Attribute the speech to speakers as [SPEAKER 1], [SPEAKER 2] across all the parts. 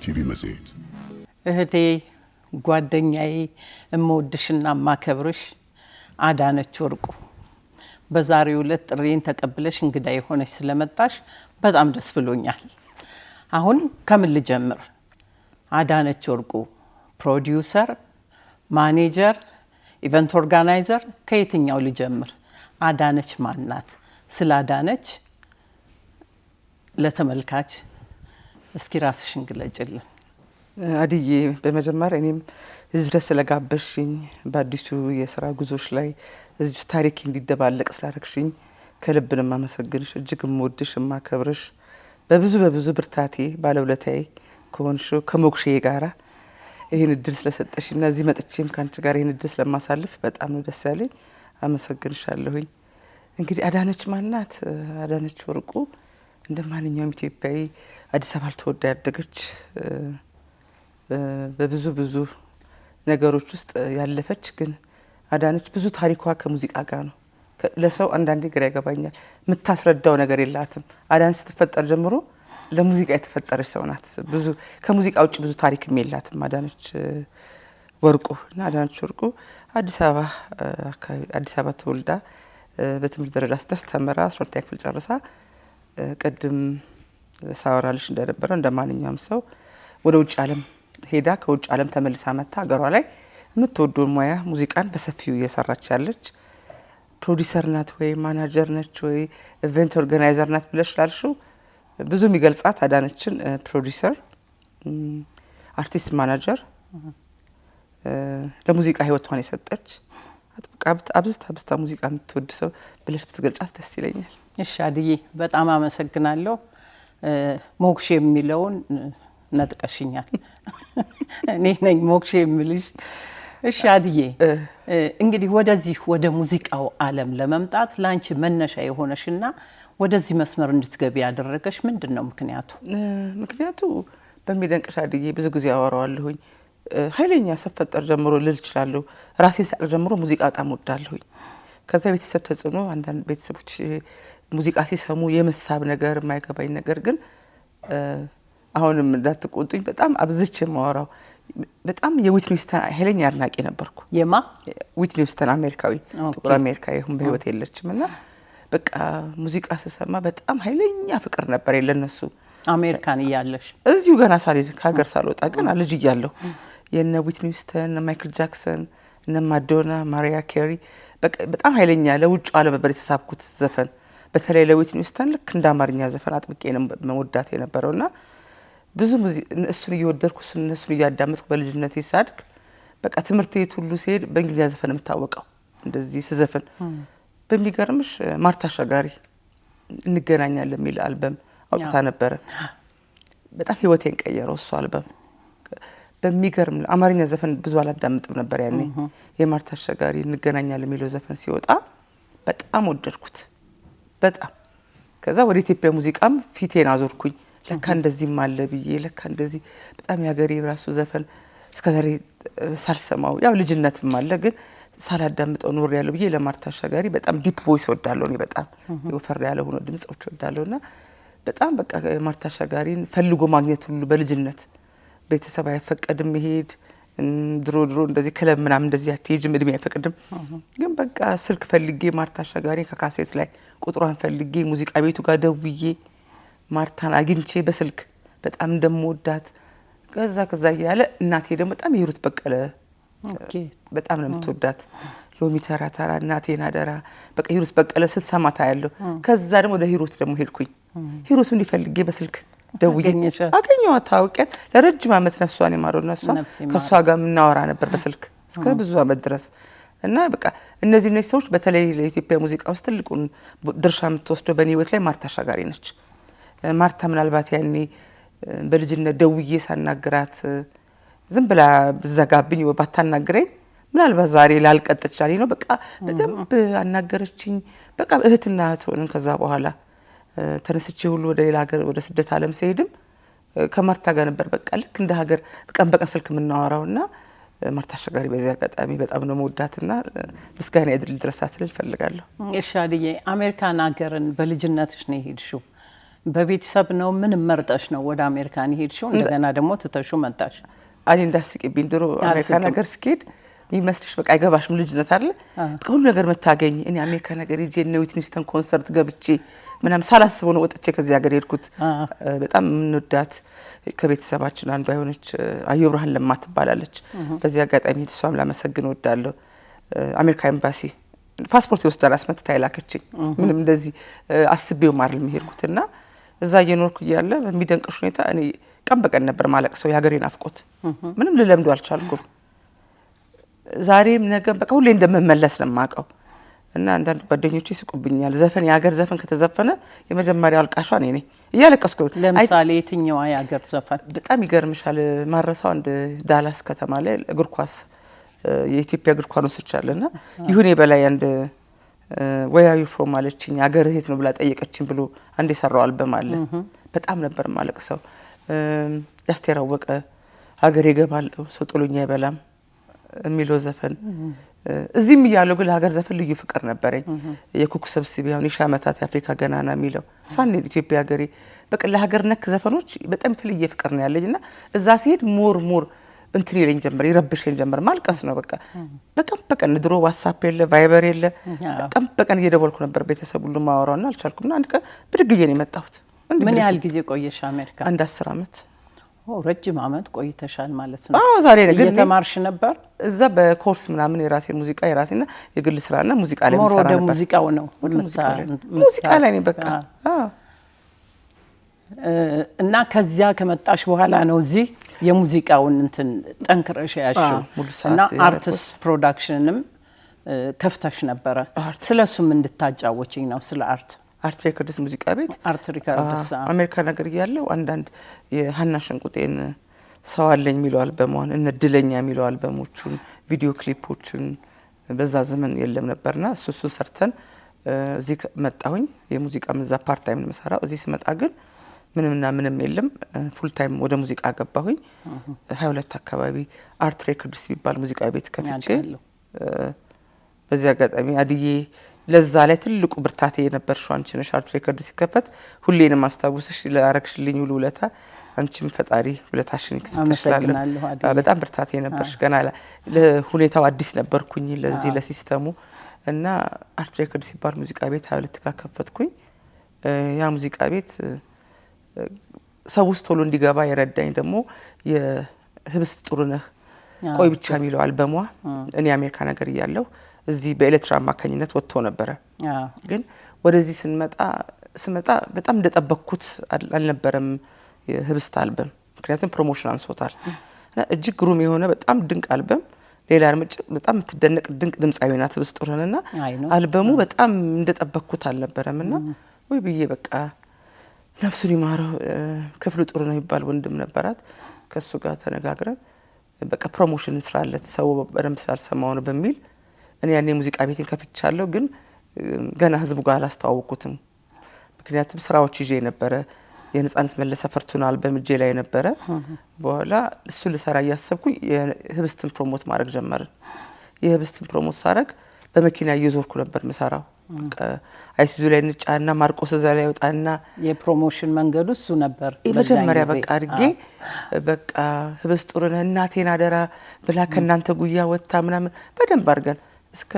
[SPEAKER 1] ቲቪ መጽሔት
[SPEAKER 2] እህቴ ጓደኛዬ እምወድሽና ማከብርሽ አዳነች ወርቁ በዛሬው ዕለት ጥሪን ተቀብለሽ እንግዳ የሆነሽ ስለመጣሽ በጣም ደስ ብሎኛል። አሁን ከምን ልጀምር? አዳነች ወርቁ ፕሮዲዩሰር፣ ማኔጀር፣ ኢቨንት ኦርጋናይዘር ከየትኛው ልጀምር? አዳነች ማን ናት? ስለ አዳነች ለተመልካች እስኪ ራስሽን ግለጭልን።
[SPEAKER 3] አድዬ በመጀመሪያ እኔም እዚህ ድረስ ስለጋበዝሽኝ በአዲሱ የስራ ጉዞሽ ላይ እዚህ ታሪክ እንዲደባለቅ ስላደረግሽኝ ከልብ ነው የማመሰግንሽ። እጅግ የምወድሽ የማከብርሽ በብዙ ብርታቴ ባለውለታዬ ከሆንሽው ከሞክሼ ጋራ ይህን እድል ስለሰጠሽና እዚህ መጥቼም ከአንቺ ጋር ይህን እድል ስለማሳልፍ በጣም ነው ደስ ያለኝ። አመሰግንሻለሁኝ። እንግዲህ አዳነች ማናት? አዳነች ወርቁ እንደ ማንኛውም ኢትዮጵያዊ አዲስ አበባ ተወልዳ ያደገች በብዙ ነገሮች ውስጥ ያለፈች ግን አዳነች ብዙ ታሪኳ ከሙዚቃ ጋር ነው። ለሰው አንዳንዴ ግራ ይገባኛል። የምታስረዳው ነገር የላትም። አዳነች ስትፈጠር ጀምሮ ለሙዚቃ የተፈጠረች ሰው ናት። ብዙ ከሙዚቃ ውጭ ብዙ ታሪክም የላትም አዳነች ወርቁ። እና አዳነች ወርቁ አዲስ አበባ ተወልዳ በትምህርት ደረጃ ስትደርስ ተምራ 12ኛ ክፍል ጨርሳ ቅድም ሳወራልሽ እንደነበረው እንደ ማንኛውም ሰው ወደ ውጭ ዓለም ሄዳ ከውጭ ዓለም ተመልሳ መጣ ሀገሯ ላይ የምትወደው ሙያ ሙዚቃን በሰፊው እየሰራች ያለች ፕሮዲዩሰር ናት ወይ ማናጀር ነች ወይ ኢቨንት ኦርጋናይዘር ናት ብለሽ ላልሽው ብዙ የሚገልጻት አዳነችን ፕሮዲዩሰር፣ አርቲስት፣ ማናጀር ለሙዚቃ ህይወቷን የሰጠች አብዝታ ሙዚቃ የምትወድ ሰው ብለሽ ብትገልጻት ደስ ይለኛል።
[SPEAKER 2] እሺ አድዬ በጣም አመሰግናለሁ። ሞክሼ የሚለውን ነጥቀሽኛል። እኔ ነኝ ሞክሼ የምልሽ። እሺ አድዬ እንግዲህ ወደዚህ ወደ ሙዚቃው ዓለም ለመምጣት ላንቺ መነሻ የሆነሽና ወደዚህ መስመር እንድትገቢ ያደረገሽ ምንድነው ምክንያቱ?
[SPEAKER 3] ምክንያቱ በሚደንቅሽ አድዬ ብዙ ጊዜ አወራዋለሁኝ። ኃይለኛ ሰፈጠር ጀምሮ ልል እችላለሁ። ራሴን ሳቅ ጀምሮ ሙዚቃ በጣም ወዳለሁኝ። ከዛ ቤተሰብ ተጽዕኖ አንዳንድ ቤተሰቦች ሙዚቃ ሲሰሙ የመሳብ ነገር የማይገባኝ ነገር ግን አሁንም እንዳትቆጡኝ በጣም አብዝቼ የማወራው በጣም የዊትኒ ሂውስተን ኃይለኛ አድናቂ ነበርኩ።
[SPEAKER 2] የማ
[SPEAKER 3] ዊትኒ ሂውስተን አሜሪካዊ ጥቁር አሜሪካዊ አሁን በህይወት የለችም እና በቃ ሙዚቃ ስሰማ በጣም ኃይለኛ ፍቅር ነበር ለነሱ።
[SPEAKER 2] አሜሪካን እያለሽ
[SPEAKER 3] እዚሁ ገና ሳልሄድ ከሀገር ሳልወጣ ገና ልጅ እያለሁ የነ ዊትኒ ሂውስተን፣ ማይክል ጃክሰን፣ እነ ማዶና፣ ማሪያ ኬሪ በጣም ኃይለኛ ለውጭ ዓለም ነበር የተሳብኩት ዘፈን። በተለይ ለዊትኒ ሂውስተን ልክ እንደ አማርኛ ዘፈን አጥብቄ ነው መወዳት የነበረውና ብዙ እሱን እየወደድኩ እነሱን እያዳመጥኩ በልጅነቴ ሳድግ በቃ ትምህርት ቤት ሁሉ ሲሄድ በእንግሊዝኛ ዘፈን የምታወቀው እንደዚህ ስዘፈን። በሚገርምሽ ማርታ አሻጋሪ እንገናኛለን የሚል አልበም አውጥታ ነበረ። በጣም ህይወቴን ቀየረው እሱ አልበም። በሚገርም አማርኛ ዘፈን ብዙ አላዳምጥም ነበር ያኔ። የማርታ አሻጋሪ እንገናኛለን የሚለው ዘፈን ሲወጣ በጣም ወደድኩት በጣም። ከዛ ወደ ኢትዮጵያ ሙዚቃም ፊቴን አዞርኩኝ። ለካ እንደዚህም አለ ብዬ ለካ እንደዚህ በጣም ያገሬ ራሱ ዘፈን እስከዛሬ ሳልሰማው ያው ልጅነትም አለ ግን ሳላዳምጠው ኖር ያለው ብዬ ለማርታ አሻጋሪ በጣም ዲፕ ቮይስ ወዳለሁ እኔ በጣም ወፈር ያለ ሆኖ ድምጾች ወዳለሁና በጣም በቃ ማርታ አሻጋሪን ፈልጎ ማግኘት ሁሉ በልጅነት ቤተሰብ አይፈቀድም መሄድ። ድሮ እንደዚህ ክለብ ምናምን እንደዚህ አትሄጂም እድሜ አይፈቅድም። ግን በቃ ስልክ ፈልጌ ማርታ አሻጋሪ ከካሴት ላይ ቁጥሯን ፈልጌ ሙዚቃ ቤቱ ጋር ደውዬ ማርታን አግኝቼ በስልክ በጣም እንደምወዳት ከዛ ያለ እናቴ ደግሞ በጣም የሂሩት በቀለ በጣም ነው የምትወዳት። ሎሚ ተራ እናቴን አደራ በቃ ሂሩት በቀለ ስትሰማ ታያለሁ። ከዛ ደግሞ ወደ ሂሩት ደግሞ ሄድኩኝ። ሂሩት እንዲፈልጌ በስልክ ደውዬ አገኘኋት። ታውቂያት ለረጅም ዓመት ነፍሷን ይማረውና ከሷ ጋር የምናወራ ነበር በስልክ እስከ ብዙ ዓመት ድረስ። እና በቃ እነዚህ ሰዎች በተለይ ለኢትዮጵያ ሙዚቃ ውስጥ ትልቁን ድርሻ የምትወስደው በኔ ህይወት ላይ ማርታ አሻጋሪ ነች። ማርታ ምናልባት ያኔ በልጅነት ደውዬ ሳናግራት ዝም ብላ ብዘጋብኝ ወይ ባታናግረኝ ምናልባት ዛሬ ላልቀጥል ይችላል ነው። በቃ በደንብ አናገረችኝ። በቃ እህትና እህት ሆነን ከዛ በኋላ ተነስቼ ሁሉ ወደ ሌላ ሀገር ወደ ስደት ዓለም ሲሄድም ከማርታ ጋር ነበር። በቃ ልክ እንደ ሀገር በቀን በቀን ስልክ የምናወራውና ማርታ አሸጋሪ በዚህ አጋጣሚ በጣም ነው መወዳትና ምስጋና ይድል ድረሳት ልል ፈልጋለሁ።
[SPEAKER 2] እሺ አድዬ፣ አሜሪካን ሀገርን በልጅነትሽ ነው የሄድሽው? በቤተሰብ ነው? ምን መርጠሽ ነው ወደ አሜሪካን የሄድሽው? እንደገና ደግሞ ትተሹ መጣሽ?
[SPEAKER 3] እኔ እንዳስቂብኝ ድሮ አሜሪካን ሀገር ስኬድ ይመስልሽ በቃ አይገባሽም ልጅነት አይደል? ሁሉ ነገር መታገኝ። እኔ አሜሪካን ሀገር ሄጄ እነ ዊትኒ ሂውስተን ኮንሰርት ገብቼ ምናምን ሳላስበው ነው ወጥቼ ከዚህ ሀገር ሄድኩት። በጣም የምንወዳት ከቤተሰባችን አንዷ የሆነች አየሁ ብርሃን ለማ ትባላለች። በዚህ አጋጣሚ እሷም ላመሰግን እወዳለሁ። አሜሪካ ኤምባሲ ፓስፖርት ይወስዳል አስመትታ የላከችኝ። ምንም እንደዚህ አስቤው ማርል የሚሄድኩትና እዛ እየኖርኩ እያለ በሚደንቅሽ ሁኔታ እኔ ቀን በቀን ነበር ማለቅሰው የሀገሬን አፍቆት። ምንም ልለምዶ አልቻልኩም። ዛሬም ነገም በቃ ሁሌ እንደምመለስ ነው የማውቀው። እና አንዳንድ ጓደኞቼ ይስቁብኛል። ዘፈን የሀገር ዘፈን ከተዘፈነ የመጀመሪያው አልቃሿ እኔ ነኝ እያለቀስኩ።
[SPEAKER 2] ለምሳሌ የትኛዋ የሀገር ዘፈን?
[SPEAKER 3] በጣም ይገርምሻል። ማረሳው አንድ ዳላስ ከተማ ላይ እግር ኳስ የኢትዮጵያ እግር ኳሶች አለና ይሁኔ በላይ አንድ where are you from አለችኝ። ሀገር የት ነው ብላ ጠየቀችኝ ብሎ አንድ የሰራው አልበም አለ። በጣም ነበር ማለቅሰው። ያስቴር አወቀ ሀገር ይገባል ሰው ጥሎኛ አይበላም የሚለው ዘፈን እዚህም እያለሁ ግን ሀገር ዘፈን ልዩ ፍቅር ነበረኝ። የኩክ ሰብስቢ አሁን የሺህ ዓመታት የአፍሪካ ገናና የሚለው ሳኔ ኢትዮጵያ ሀገሬ በቃ ለሀገር ነክ ዘፈኖች በጣም የተለየ ፍቅር ነው ያለኝና እዛ ሲሄድ ሞር እንትን ይለኝ ጀመር፣ ይረብሽኝ ጀመር። ማልቀስ ነው በቃ በቀን ድሮ ዋትስአፕ የለ ቫይበር የለ። በቀን እየደወልኩ ነበር ቤተሰብ ሁሉ ማወራውና አልቻልኩምና አንድ ቀን ብድግ ብዬ ነው የመጣሁት።
[SPEAKER 2] ምን ያህል ጊዜ ቆየሽ አሜሪካ?
[SPEAKER 3] አንድ 10 ዓመት።
[SPEAKER 2] ረጅም ዓመት ቆይተሻል ማለት ነው።
[SPEAKER 3] አዎ ዛሬ ነገር
[SPEAKER 2] እየተማርሽ ነበር
[SPEAKER 3] እዛ በኮርስ ምናምን የራሴ ሙዚቃ የራሴና የግል ስራና ሙዚቃ ላይ ምሰራ ነበር።
[SPEAKER 2] ወደ ሙዚቃው ነው
[SPEAKER 3] ሙዚቃ ላይ ነው በቃ።
[SPEAKER 2] እና ከዚያ ከመጣሽ በኋላ ነው እዚህ የሙዚቃውን እንትን ጠንክረሽ ያሽው እና አርትስ ፕሮዳክሽንም ከፍተሽ ነበረ። ስለሱም እንድታጫወችኝ ነው ስለ
[SPEAKER 3] አርት ሬኮርድስ ሙዚቃ ቤት
[SPEAKER 2] አርት ሬኮርድስ
[SPEAKER 3] አሜሪካ ነገር ያለው አንዳንድ የሃና ሸንቁጤን ሰው አለኝ የሚለው አልበሟን እነ ድለኛ የሚለው አልበሞቹን ቪዲዮ ክሊፖቹን በዛ ዘመን የለም ነበርና እሱ ሰርተን እዚህ መጣሁኝ። የሙዚቃ መዛ ፓርት ታይም ነው የምሰራው። እዚህ ስመጣ ግን ምንም የለም። ፉል ታይም ወደ ሙዚቃ ገባሁኝ። 22 አካባቢ አርት ሬኮርድስ የሚባል ሙዚቃ ቤት ከፍቼ በዚህ አጋጣሚ አድዬ ለዛ ላይ ትልቁ ብርታቴ የነበርሽው አንቺ ነሽ። አርት ሬኮርድስ ሲከፈት ሁሌንም አስታውስሽ ላረክሽልኝ ሁሉ ውለታ አንቺም ፈጣሪ ውለታሽን ይክፈትሽ። በጣም ብርታቴ ነበርሽ። ገና ለሁኔታው አዲስ ነበርኩኝ ለዚህ ለሲስተሙ እና አርት ሬኮርድስ ሲባል ሙዚቃ ቤት 22 ጋር ከፈትኩኝ። ያ ሙዚቃ ቤት ሰው ውስጥ ቶሎ እንዲገባ የረዳኝ ደግሞ የህብስት ጥሩነህ ቆይ ብቻ የሚለው አልበሟ እኔ አሜሪካ ነገር እያለሁ እዚህ በኤሌክትራ አማካኝነት ወጥቶ ነበረ። ግን ወደዚህ ስመጣ በጣም እንደጠበቅኩት አልነበረም የህብስት አልበም። ምክንያቱም ፕሮሞሽን አንሶታል እና እጅግ ግሩም የሆነ በጣም ድንቅ አልበም ሌላ እርምጭ በጣም የምትደነቅ ድንቅ ድምጻዊ ናት ህብስት ጥሩነህና አልበሙ በጣም እንደጠበቅኩት አልነበረምና ወይ ብዬ በቃ ነፍሱን ይማረው ክፍሉ ጥሩነህ የሚባል ወንድም ነበራት። ከሱ ጋር ተነጋግረን በቃ ፕሮሞሽን እንስራለት ሰው በደንብ ሳልሰማው ነው በሚል እኔ ያኔ ሙዚቃ ቤቴን ከፍቻለሁ። ግን ገና ህዝቡ ጋር አላስተዋወቅኩትም። ምክንያቱም ስራዎች ይዤ ነበረ። የነጻነት መለሰ ፈርቱና አልበም እጄ ላይ ነበረ። በኋላ እሱ ልሰራ እያሰብኩኝ የህብስትን ፕሮሞት ማድረግ ጀመርን። የህብስትን ፕሮሞት ሳረግ በመኪና እየዞርኩ ነበር ምሰራው። አይሱዙ ላይ እንጫና ማርቆስ እዛ ላይ ወጣና
[SPEAKER 2] የፕሮሞሽን መንገዱ እሱ ነበር።
[SPEAKER 3] መጀመሪያ በቃ አድርጌ በቃ ህብስት ጥሩነህ እናቴን አደራ ብላ ከናንተ ጉያ ወጣ ምናምን በደንብ አድርገን እስከ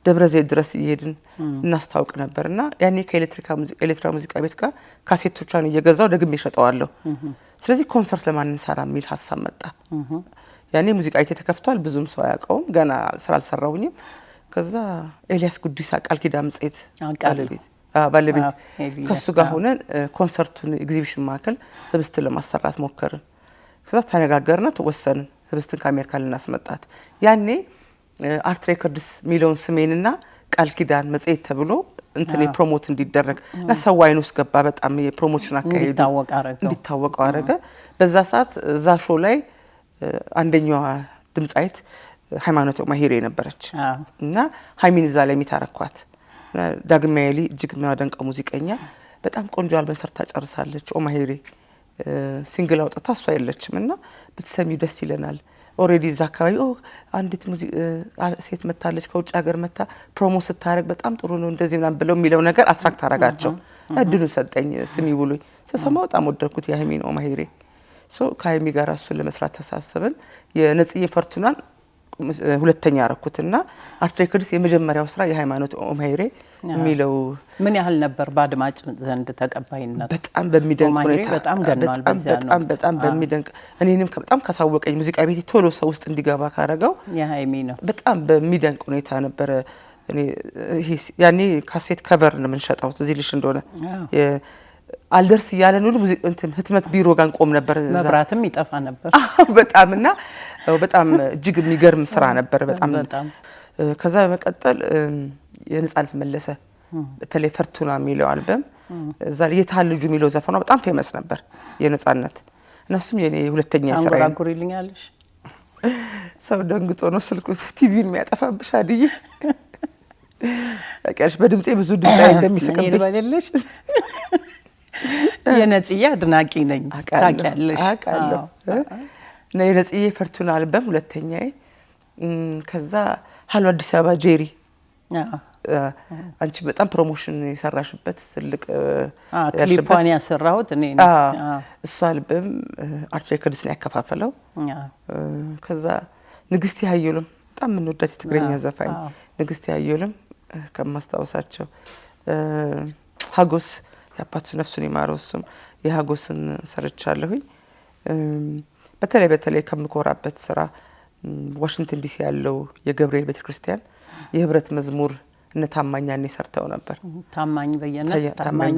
[SPEAKER 3] ደብረ ዘይት ድረስ እየሄድን እናስታውቅ ነበርና ያኔ ከኤሌክትራ ሙዚቃ ቤት ጋር ካሴቶቿን እየገዛው ደግሜ ሸጠዋለሁ። ስለዚህ ኮንሰርት ለማን እንሰራ የሚል ሀሳብ መጣ። ያኔ ሙዚቃ ቤት ተከፍቷል። ብዙም ሰው አያውቀውም። ገና ስራ አልሰራሁኝም። ከዛ ኤልያስ ጉዲሳ ቃል ኪዳን መጽሔት ባለቤት ከሱ ጋር ሆነን ኮንሰርቱን ኤግዚቢሽን ማዕከል ህብስትን ለማሰራት ሞከርን። ከዛ ተነጋገርና ተወሰንን ህብስትን ከአሜሪካ ልናስመጣት። ያኔ አርት ሬኮርድስ ሚሊዮን ስሜንና ቃል ኪዳን መጽሔት ተብሎ እንትን ፕሮሞት እንዲደረግ እና ሰው አይን ውስጥ ገባ። በጣም የፕሮሞሽን አካሄዱ እንዲታወቅ አረገ። በዛ ሰዓት እዛ ሾው ላይ አንደኛዋ ድምጻይት ሃይማኖት ኦማሂሬ ነበረች እና ሃይሚን እዛ ላይ ሚታረኳት ዳግማዬ እጅግ የሚያደንቀው ሙዚቀኛ በጣም ቆንጆ አልበም ሰርታ ጨርሳለች። ኦማሂሬ ሲንግል አውጥታ እሷ የለችም እና ብትሰሚው ደስ ይለናል። ኦሬዲ እዛ አካባቢ አንዲት ሴት መታለች ከውጭ ሀገር መታ ፕሮሞት ስታረግ በጣም ጥሩ ነው እንደዚህ ምናምን ብለው የሚለው ነገር አትራክት አረጋቸው። እድሉን ሰጠኝ ስሚ ብሎኝ ስሰማው በጣም ወደድኩት የሃይሚን ኦማሂሬ። ከሃይሚ ጋር እሱን ለመስራት ተሳሰብን። የነጽዬ ፈርቱናን ሁለተኛ አረኩትና አርት ሬኮርድስ የመጀመሪያው ስራ የሃይማኖት ኦማሂሬ የሚለው
[SPEAKER 2] ምን ያህል ነበር በአድማጭ ዘንድ ተቀባይነት?
[SPEAKER 3] በጣም በሚደንቅ ሁኔታ በጣም በሚደንቅ እኔንም በጣም ካሳወቀኝ ሙዚቃ ቤት ቶሎ ሰው ውስጥ እንዲገባ ካረጋው
[SPEAKER 2] የሃይሚ ነው።
[SPEAKER 3] በጣም በሚደንቅ ሁኔታ ነበር። እኔ ያኔ ካሴት ከቨር ነው የምንሸጠው እዚህ ልሽ እንደሆነ አልደርስ ያለን ሁሉ ሙዚቃ እንትን ህትመት ቢሮ ጋር ቆም ነበር።
[SPEAKER 2] መብራትም ይጠፋ ነበር
[SPEAKER 3] በጣምና በጣም እጅግ የሚገርም ስራ ነበር። በጣም ከዛ በመቀጠል የነጻነት መለሰ በተለይ ፈርቱና የሚለው አልበም እዛ የታል ልጁ የሚለው ዘፈኗ በጣም ፌመስ ነበር የነጻነት። እነሱም የኔ ሁለተኛ ስራ
[SPEAKER 2] አንጎራጉሪልኛለሽ።
[SPEAKER 3] ሰው ደንግጦ ነው ስልኩ ቲቪን የሚያጠፋብሽ አድዬ አቀርሽ በድምጼ ብዙ ድምጽ እንደሚስቀብኝ
[SPEAKER 2] ይልበልልሽ። የነጽዬ አድናቂ ነኝ ታውቂያለሽ።
[SPEAKER 3] አውቃለሁ እና የነጽዬ ፈርቱና አልበም ሁለተኛዬ። ከዛ ሃሎ አዲስ አበባ ጄሪ አንቺ በጣም ፕሮሞሽን የሰራሽበት ትልቅ
[SPEAKER 2] ክሊፓን ያሰራሁት እኔ ነኝ።
[SPEAKER 3] እሱ አልበም አርት ሬኮርድስ ነው ያከፋፈለው። ከዛ ንግስቲ ሀየሎም በጣም የምንወዳት የትግረኛ ዘፋኝ ንግስቲ ሀየሎም ከማስታወሳቸው ሀጎስ ያፓቱ ነፍሱን ይማረው እሱም የሀጎስን ሰርቻለሁኝ። በተለይ ከምኮራበት ስራ ዋሽንግተን ዲሲ ያለው የገብርኤል ቤተክርስቲያን የህብረት መዝሙር እነ ታማኛኔ ሰርተው ነበር።
[SPEAKER 2] ታማኝ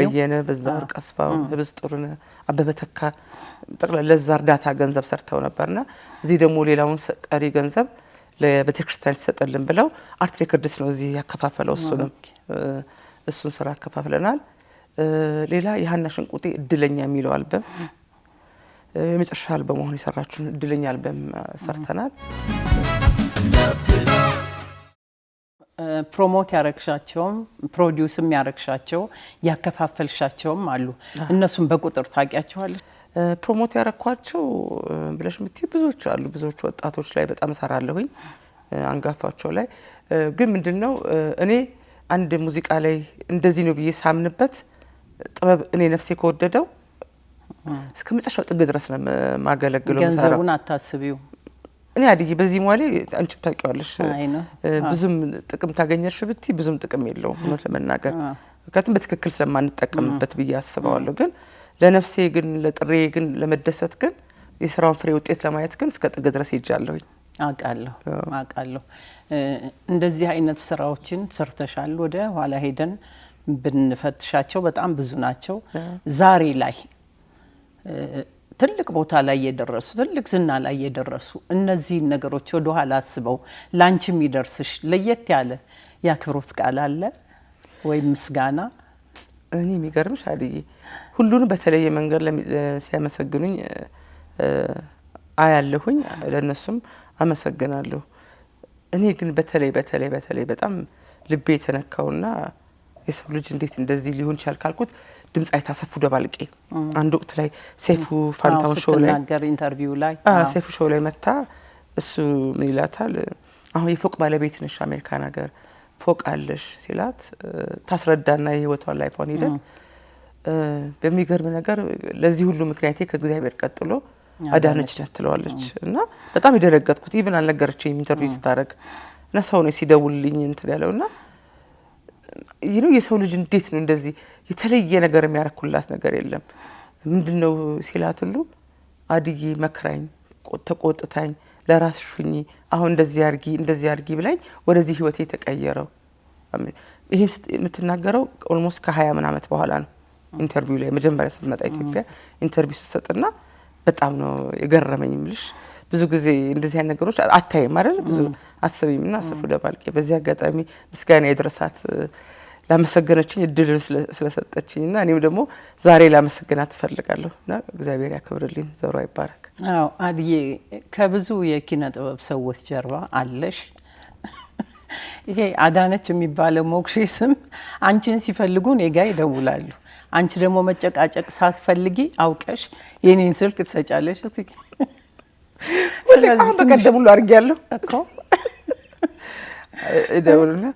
[SPEAKER 2] በየነ በዛ ወርቅ አስፋው ህብስ ጥሩነ አበበ ተካ ጠቅላላ ለዛ እርዳታ ገንዘብ ሰርተው ነበርና እዚህ ደግሞ ሌላውን ቀሪ ገንዘብ ለቤተክርስቲያን ይሰጥልን ብለው አርት ሬኮርድስ ነው እዚህ ያከፋፈለው። እሱን ስራ አከፋፍለናል። ሌላ የሃና ሽንቁጤ እድለኛ የሚለው አልበም የመጨረሻ አልበም ሆኖ የሰራችውን እድለኛ አልበም ሰርተናል። ፕሮሞት ያረክሻቸውም ፕሮዲዩስም ያረክሻቸው ያከፋፈልሻቸውም አሉ። እነሱም በቁጥር ታውቂያቸዋለሽ?
[SPEAKER 3] ፕሮሞት ያረኳቸው ብለሽ ምትይ ብዙዎች አሉ። ብዙዎች ወጣቶች ላይ በጣም ሰራለሁኝ አንጋፋቸው ላይ ግን ምንድነው እኔ አንድ ሙዚቃ ላይ እንደዚህ ነው ብዬ ሳምንበት ጥበብ እኔ ነፍሴ ከወደደው እስከ መጨረሻው ጥግ ድረስ ነው ማገለግለው።
[SPEAKER 2] ገንዘቡን አታስቢው።
[SPEAKER 3] እኔ አድዬ በዚህ ሟሌ አንቺ ታውቂዋለሽ ብዙም ጥቅም ታገኘሽ ብቲ ብዙም ጥቅም የለውም እውነት ለመናገር ምክንያቱም በትክክል ስለማንጠቀምበት ብዬ አስባለሁ። ግን ለነፍሴ ግን ለጥሬ ግን ለመደሰት ግን የስራውን ፍሬ ውጤት ለማየት ግን እስከ ጥግ ድረስ ሄጃለሁኝ። አውቃለሁ እንደዚህ አይነት ስራዎችን ሰርተሻል። ወደ ኋላ ሄደን ብንፈትሻቸው በጣም ብዙ ናቸው። ዛሬ ላይ ትልቅ ቦታ ላይ የደረሱ ትልቅ ዝና ላይ የደረሱ እነዚህ ነገሮች ወደ ኋላ አስበው ላንቺ የሚደርስሽ ለየት ያለ ያክብሮት ቃል አለ ወይ ምስጋና? እኔ የሚገርምሽ አድዬ ሁሉንም በተለየ መንገድ ሲያመሰግኑኝ አያለሁኝ ለነሱም አመሰግናለሁ። እኔ ግን በተለይ በጣም ልቤ የተነካውና የሰው ልጅ እንዴት እንደዚህ ሊሆን ይችላል ካልኩት ድምጻይት አሰፉ ደባልቄ አንድ ወቅት ላይ ሰይፉ ፋንታውን ሾው ላይ
[SPEAKER 2] ነገር ኢንተርቪው ላይ
[SPEAKER 3] ሰይፉ ሾው ላይ መታ እሱ ምን ይላታል አሁን የፎቅ ባለቤት ነሽ አሜሪካን ሀገር ፎቅ አለሽ ሲላት ታስረዳና የህይወቷን ላይፏን ሂደት በሚገርም ነገር ለዚህ ሁሉ ምክንያቴ ከእግዚአብሔር ቀጥሎ አዳነች ናት ትለዋለች። እና በጣም የደረገጥኩት ኢቭን አልነገረችኝም ኢንተርቪው ስታደርግ እና ሰው ነው ሲደውልልኝ እንትን ያለውና የሰው ልጅ እንዴት ነው እንደዚህ የተለየ ነገር የሚያረኩላት ነገር የለም ምንድነው ሲላት ሁሉ አድዬ መክራኝ ተቆጥታኝ ለራስሽ ሁኚ አሁን እንደዚህ አርጊ ብላኝ ወደዚህ ህይወቴ ተቀየረው። ይሄ የምትናገረው ኦልሞስት ከ20 ምን አመት በኋላ ነው ኢንተርቪው ላይ መጀመሪያ ስትመጣ ኢትዮጵያ ኢንተርቪው ስትሰጥና በጣም ነው የገረመኝ ምልሽ። ብዙ ጊዜ እንደዚህ አይነት ነገሮች አታይም አይደል ብዙ አትሰቢምና አሰፉ ደባልቄ በዚህ አጋጣሚ ምስጋና ይድረሳት ላመሰገነችኝ እድል ስለሰጠችኝና እኔም ደግሞ ዛሬ ላመሰግናት እፈልጋለሁና እግዚአብሔር ያክብርልኝ፣ ዘሯ ይባረክ።
[SPEAKER 2] አዎ አድዬ ከብዙ የኪነ ጥበብ ሰዎች ጀርባ አለሽ። ይሄ አዳነች የሚባለው ሞክሼ ስም አንቺን ሲፈልጉ እኔ ጋ ይደውላሉ። አንቺ ደግሞ መጨቃጨቅ ሳትፈልጊ አውቀሽ የኔን ስልክ ትሰጫለሽ።
[SPEAKER 3] አሁን በቀደም ሁሉ አድርጌያለሁ እኮ ይደውሉና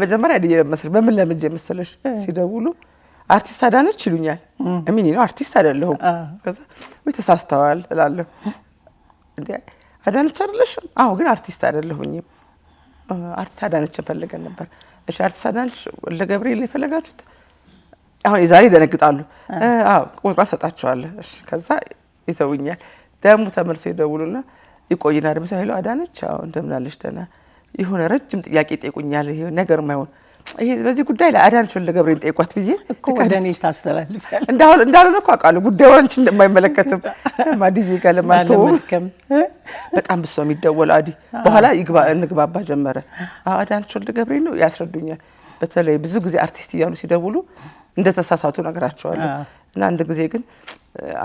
[SPEAKER 3] መጀመሪያ አድዬ መሰለሽ በምን ለምጄ መሰለሽ ሲደውሉ አርቲስት አዳነች ይሉኛል። እሚኒ ነው አርቲስት አይደለሁም። ከዛ ወይ ተሳስተዋል እላለሁ። እንዴ አዳነች አይደለሽም? አዎ ግን አርቲስት አይደለሁኝም። አርቲስት አዳነች ፈልገን ነበር። እሺ አርቲስት አዳነች ለገብርኤል የፈለጋችሁት? አሁን የዛሬ ይደነግጣሉ። አዎ ቁጥራ ሰጣቸዋለሁ። እሺ ከዛ ይተውኛል። ደግሞ ተመልሶ ይደውሉና ይቆይና ደግሞ ሄሎ አዳነች አዎ እንደምን አለሽ ደህና የሆነ ረጅም ጥያቄ ጠይቁኛል። ይሄ ነገር ማይሆን ይሄ በዚህ ጉዳይ ላይ አዳነች ለገብርኤል ጠይቋት ብዬ
[SPEAKER 2] እኮ ወደኔ ታስተላልፋለህ።
[SPEAKER 3] እንዳልሆነ እኮ አውቃለሁ ጉዳዩ አንቺ እንደማይመለከትም ማዲዬ ጋር ለማስተው በጣም ብሶ የሚደወል አዲ በኋላ እንግባባ ጀመረ። አዳነች ለገብርኤል ነው ያስረዱኛል። በተለይ ብዙ ጊዜ አርቲስት እያሉ ሲደውሉ እንደተሳሳቱ ነገራቸዋለሁ። እና አንድ ጊዜ ግን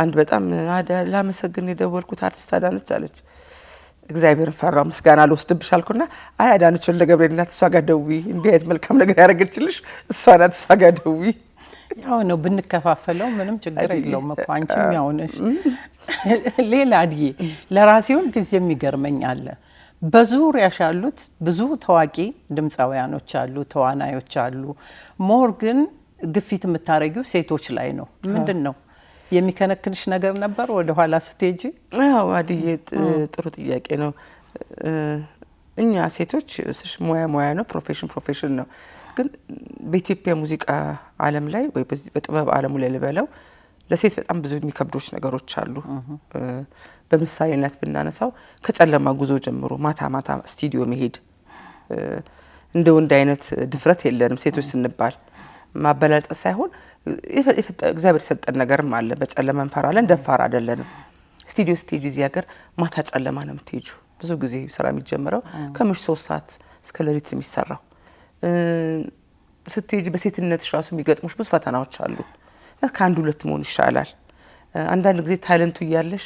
[SPEAKER 3] አንድ በጣም ላመሰግን የደወልኩት አርቲስት አዳነች አለች። እግዚአብሔርን ፈራው ምስጋና ልወስድብሽ አልኩና አይ አዳነች ለገብርኤል እናት እሷ ጋር ደውዪ እንዲህ አይነት መልካም ነገር ያደረገችልሽ እሷ ናት እሷ ጋር ደውዪ።
[SPEAKER 2] ያው ነው ብንከፋፈለው ምንም ችግር የለውም እኮ አንቺም ያው ነሽ። ሌላ አድዬ ለራሴውን ጊዜ የሚገርመኝ አለ። በዙሪያሽ ያሉት ብዙ ታዋቂ ድምፃውያኖች አሉ፣ ተዋናዮች አሉ። ሞር ግን ግፊት የምታረጊው ሴቶች ላይ ነው። ምንድን ነው የሚከነክንሽ ነገር ነበር ወደ ኋላ ስትሄጂ?
[SPEAKER 3] አዎ አድዬ ጥሩ ጥያቄ ነው። እኛ ሴቶች ሙያ ነው፣ ፕሮፌሽን ነው። ግን በኢትዮጵያ ሙዚቃ ዓለም ላይ ወይ በጥበብ ዓለሙ ላይ ልበለው ለሴት በጣም ብዙ የሚከብዶች ነገሮች አሉ። በምሳሌነት ብናነሳው ከጨለማ ጉዞ ጀምሮ ማታ ማታ ስቱዲዮ መሄድ እንደ ወንድ አይነት ድፍረት የለንም ሴቶች ስንባል። ማበላለጥ ሳይሆን እግዚአብሔር የሰጠን ነገርም አለ። በጨለማ እንፈራለን፣ ደፋር አይደለንም። ስቱዲዮ ስቴጅ እዚህ ሀገር ማታ ጨለማ ነው የምትሄጂው። ብዙ ጊዜ ስራ የሚጀምረው ከምሽቱ 3 ሰዓት እስከ ሌሊት የሚሰራው ስትሄጂ በሴትነትሽ ራሱ የሚገጥሙሽ ብዙ ፈተናዎች አሉ። ከአንድ ሁለት መሆን ይሻላል። አንዳንድ ጊዜ ታይለንቱ እያለሽ